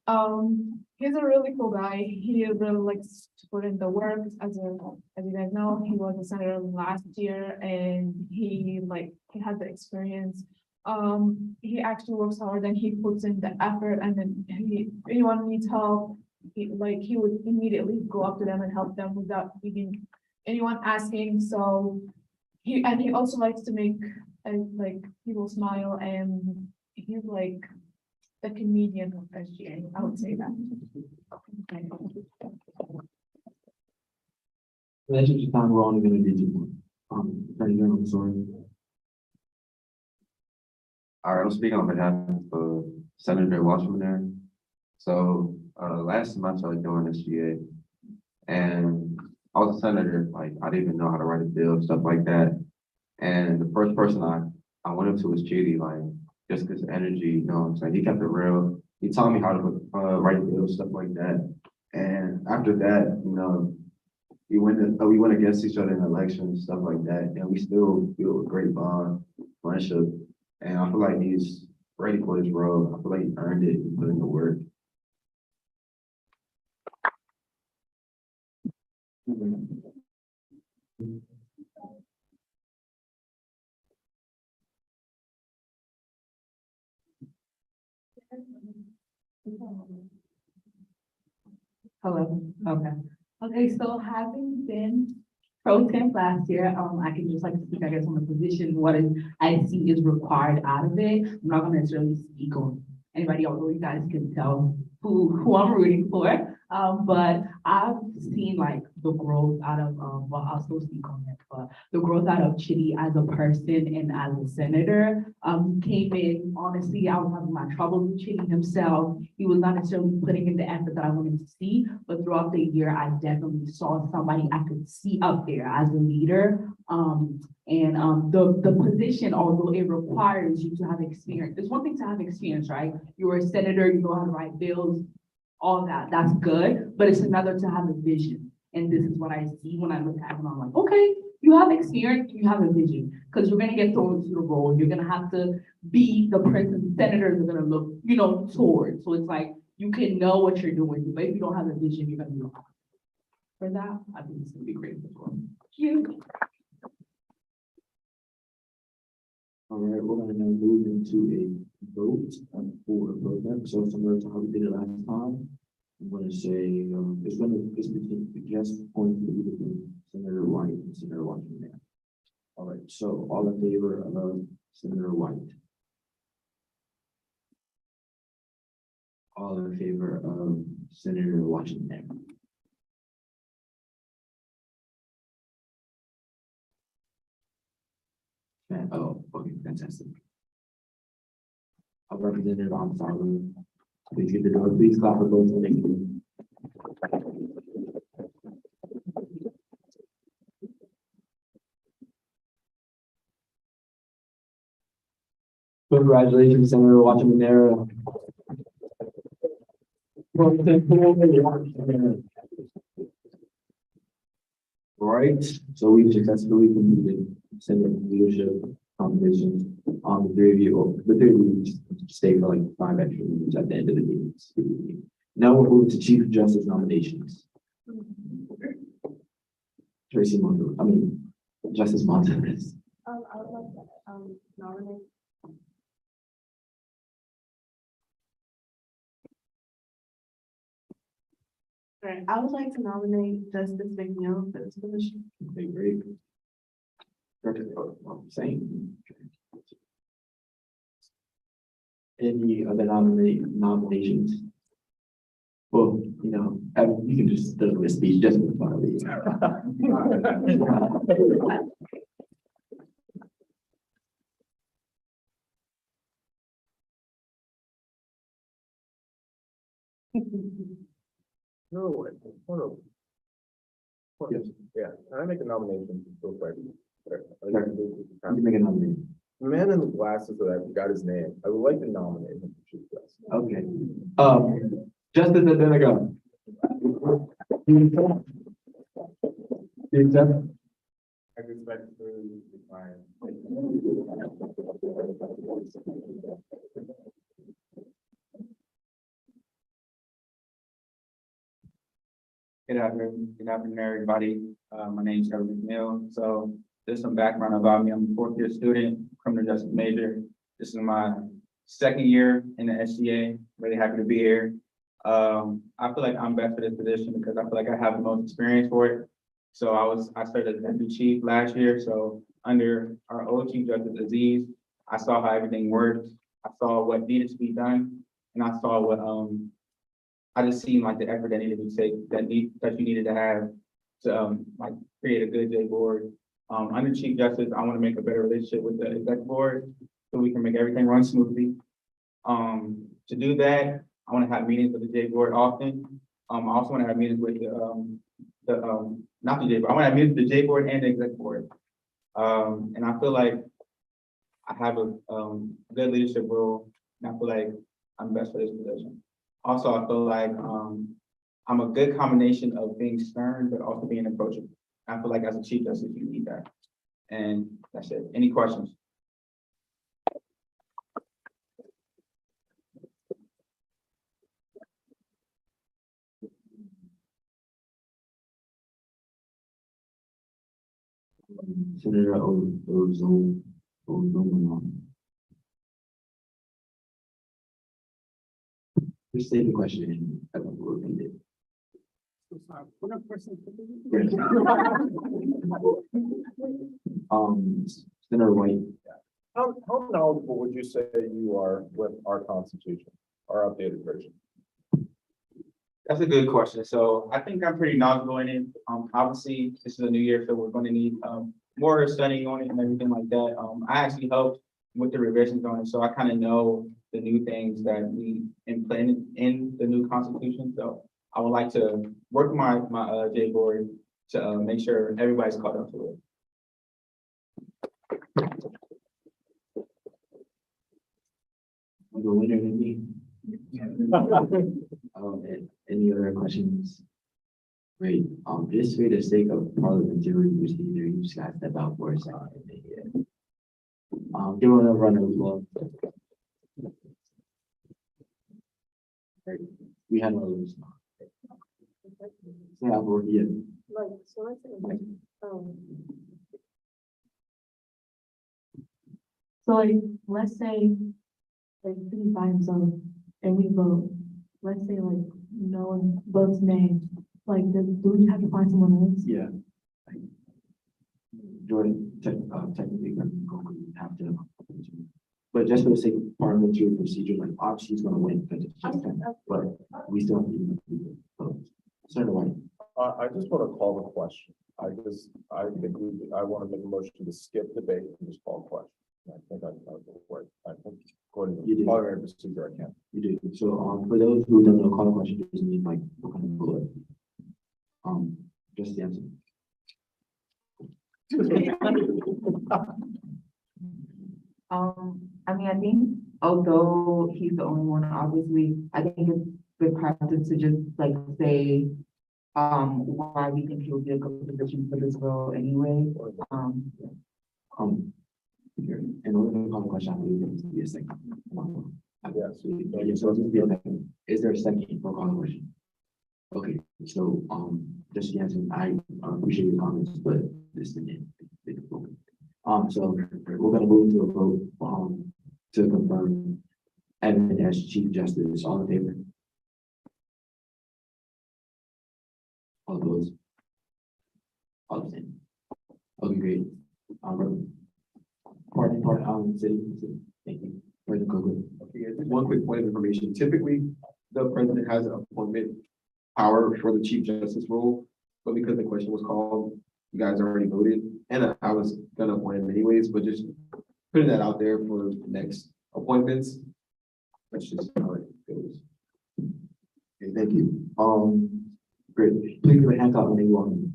And he's a really cool guy. He really likes to put in the work. As you guys know, he was a senator last year, and he has the experience. He actually works hard and he puts in the effort. And then anyone needs help, he would immediately go up to them and help them without even anyone asking. So. He also likes to make people smile, and he's like the comedian of SGA. I would say that. That's just time we're only gonna do two. I'm sorry. All right, I'm speaking on behalf of Senator Washington there. So, last semester I was doing SGA, and I was a senator, like, I didn't even know how to write a bill, stuff like that. And the first person I went up to was Chidi, like, just because energy, you know what I'm saying? He kept it real. He taught me how to write bills, stuff like that. And after that, you know, we went against each other in elections, stuff like that. And we still built a great bond, friendship. And I feel like he's ready for his role. I feel like he earned it, he put in the work. Hello, okay, so having been pro temp last year, I can just like speak, I guess, on the position, I see is required out of it. I'm not gonna necessarily speak on anybody, although you guys can tell who I'm rooting for. But I've seen like the growth out of, well, I'll still speak on it, but the growth out of Chidi as a person and as a senator. Came in, honestly, I was having my troubles with Chidi himself. He was not necessarily putting in the effort that I wanted to see, but throughout the year, I definitely saw somebody I could see up there as a leader. The position, although it requires you to have experience, it's one thing to have experience, right? You're a senator, you know how to write bills, all that, that's good, but it's another to have a vision. And this is what I see when I look at him, I'm like, okay, you have experience, you have a vision, because you're gonna get thrown into the role, you're gonna have to be the person senators are gonna look, you know, towards. So it's like, you can know what you're doing, but if you don't have a vision, you're gonna be wrong. For that, I think it's gonna be great as well. Cute. All right, we're gonna now move into a vote for a program. So similar to how we did it last time. I'm gonna say, it's just going to be between Senator White and Senator Washington. All right, so all in favor of Senator White? All in favor of Senator Washington? Fantastic. Our representative on Farley, please get the door, please clap for both. Thank you. Congratulations, Senator Watchman. All right, so we've successfully completed Senate leadership competitions on the three of you. The three of you stay for like 5 extra minutes at the end of the meeting. Now we're moving to Chief Justice nominations. Tracy Mondo, Justice Montez. I would like to, nominate. Right, I would like to nominate Justice McNeil for this position. Okay, great. Same. Any other nominations? Well, you can just do a speech just for the fun of it. No, hold on. Yes. Yeah, can I make a nomination real quick? You can make a nomination. The man in the glasses that I forgot his name, I would like to nominate him for Chief Justice. Okay. Justice Adenaga. Do you accept? I respectfully decline. Good afternoon, everybody. My name is Trevor Mcneil. So there's some background about me. I'm a 4th-year student, criminal justice major. This is my 2nd year in the SGA. Really happy to be here. I feel like I'm best for this position because I feel like I have the most experience for it. So I started as deputy chief last year. So under our old Chief Justice Aziz, I saw how everything worked. I saw what needed to be done, and I saw what I just seen like the effort that needed to be taken, that you needed to have to like create a good J board. Under Chief Justice, I want to make a better relationship with the executive board so we can make everything run smoothly. To do that, I want to have meetings with the J board often. I also want to have meetings with not the J board. I want to have meetings with the J board and the executive board. And I feel like I have a good leadership role, and I feel like I'm best for this position. Also, I feel like I'm a good combination of being stern, but also being approachable. I feel like as a Chief Justice, you need that. And that's it. Any questions? Senator Ozone. Just state the question and I don't know repeat it. Senator White. How knowledgeable would you say you are with our constitution, our updated version? That's a good question. So I think I'm pretty knowledgeable in it. Obviously, this is a new year, so we're going to need more studying on it and everything like that. I actually helped with the revisions on it, so I kind of know the new things that we implemented in the new constitution. So I would like to work my J board to make sure everybody's caught up to it. The winner than me. Any other questions? Great. Just for the sake of parliamentary procedure, you just gotta step out for a second. Give it a run as well. We had all those. Yeah, we're here. So let's say, so like, let's say, like, he by himself and we vote, let's say like, no one votes nay, like, do we have to find someone else? Yeah. Jordan, technically, we have to. But just for the sake of parliamentary procedure, like, obviously he's gonna win, because it's just, but we still have to do it. Senator White. I just want to call the question. I want to make a motion to skip debate and just call the question. I think I was the word. I think according You to did. parliamentary procedure, I can. You do. So, for those who don't know, call a question doesn't mean like, what kind of bullet. Just the answer. I mean, I think although he's the only one, obviously, I think it's good practice to just like say why we think he'll be a good position for this role anyway. Here, in order to call a question, I believe there needs to be a second. Yes. Yeah, so it's gonna be a second. Is there a second for calling a question? Okay, so, just the answer, I appreciate your comments, but this is it. So we're gonna move into a vote, to confirm Evan as Chief Justice. All in favor? All opposed? All abstained. Okay, great. City, thank you. For the Google. Okay, just one quick point of information. Typically, the president has an appointment power for the chief justice role, but because the question was called, you guys already voted, and I was gonna appoint him anyways, but just putting that out there for next appointments. That's just how it goes. Okay, thank you. Great. Please give a hand out when you want.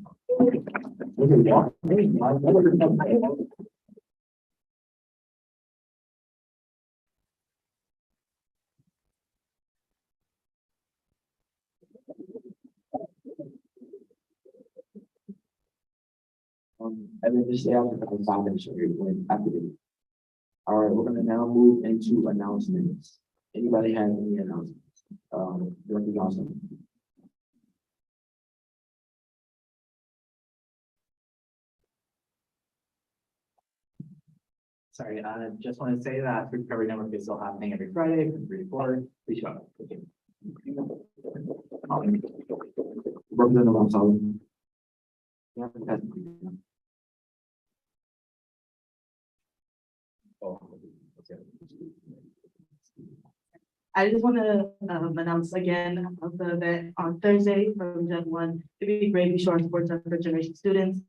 And then just stay out for 5 minutes when after the. All right, we're gonna now move into announcements. Anybody have any announcements? Director Johnson. Sorry, I just want to say that food recovery network is still happening every Friday from 3 to 4. Please show up. Okay. Representative Gonzalez. Yeah, I just want to announce again of the event on Thursday from Gen 1 to be Gravy Shore Sports Center for Generation students.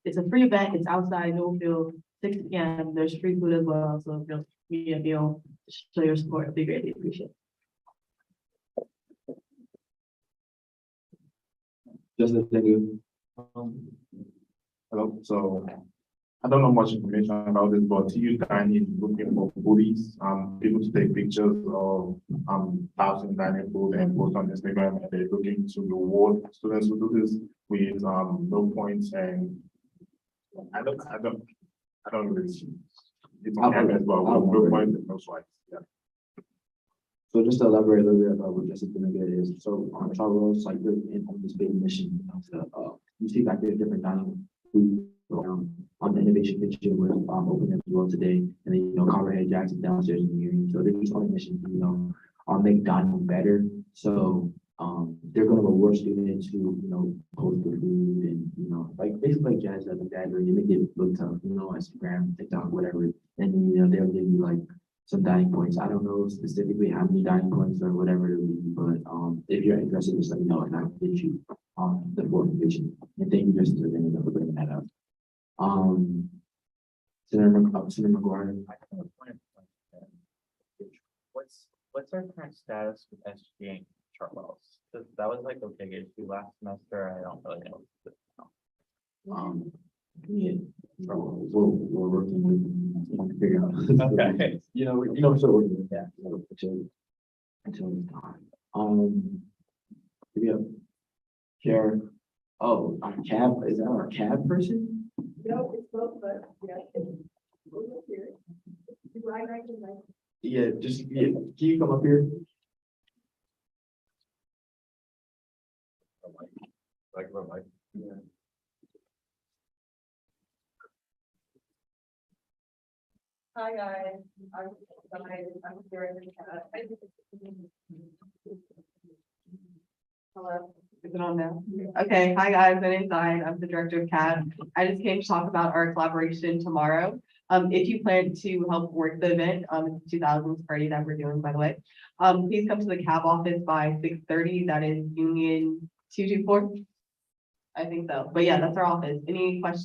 It's a free event. It's outside, no field, 6 p.m. There's free food as well. So if you'll be a meal, show your support. It'd be greatly appreciated. Just a second. Hello, so I don't know much information about this, but TU Dining is looking for foodies, people to take pictures of thousand dining food and post on Instagram, and they're looking to reward students who do this with no points, and I don't really see. It's on campus, but with no points and no swipes. Yeah. So just to elaborate a little bit about what Jessica Mcneil is, so on Charles, like we're on this big mission, to you see like there's different dining food on the innovation kitchen was open as well today, and then Conrad Jackson downstairs in the union, so they're just on a mission to make dining better. So they're going to reward students who post the food and like basically like Jazz does that, or you make it look tough, Instagram, TikTok, whatever, and then they'll give you like some dining points. I don't know specifically how many dining points or whatever it would be, but if you're interested, just let me know and I'll get you the full information. And thank you just for bringing that up. Senator McGuire. What's our current status with SGA and Chartwells? That was like a big issue last semester. I don't really know. Yeah, we're working with figure out. Okay. We're still working with that until it's gone. We have Chair. Oh, our cab, is that our cab person? No, it's both, but yeah. Yeah, can you come up here? Yeah. Hi, guys. I'm here. Hello. Is it on now? Okay, hi guys, my name's Diane, I'm the director of CAD. I just came to talk about our collaboration tomorrow. If you plan to help work the event, it's 2000s party that we're doing, by the way. Please come to the CAB office by 6:30, that is Union 224. I think so, but yeah, that's our office. Any questions?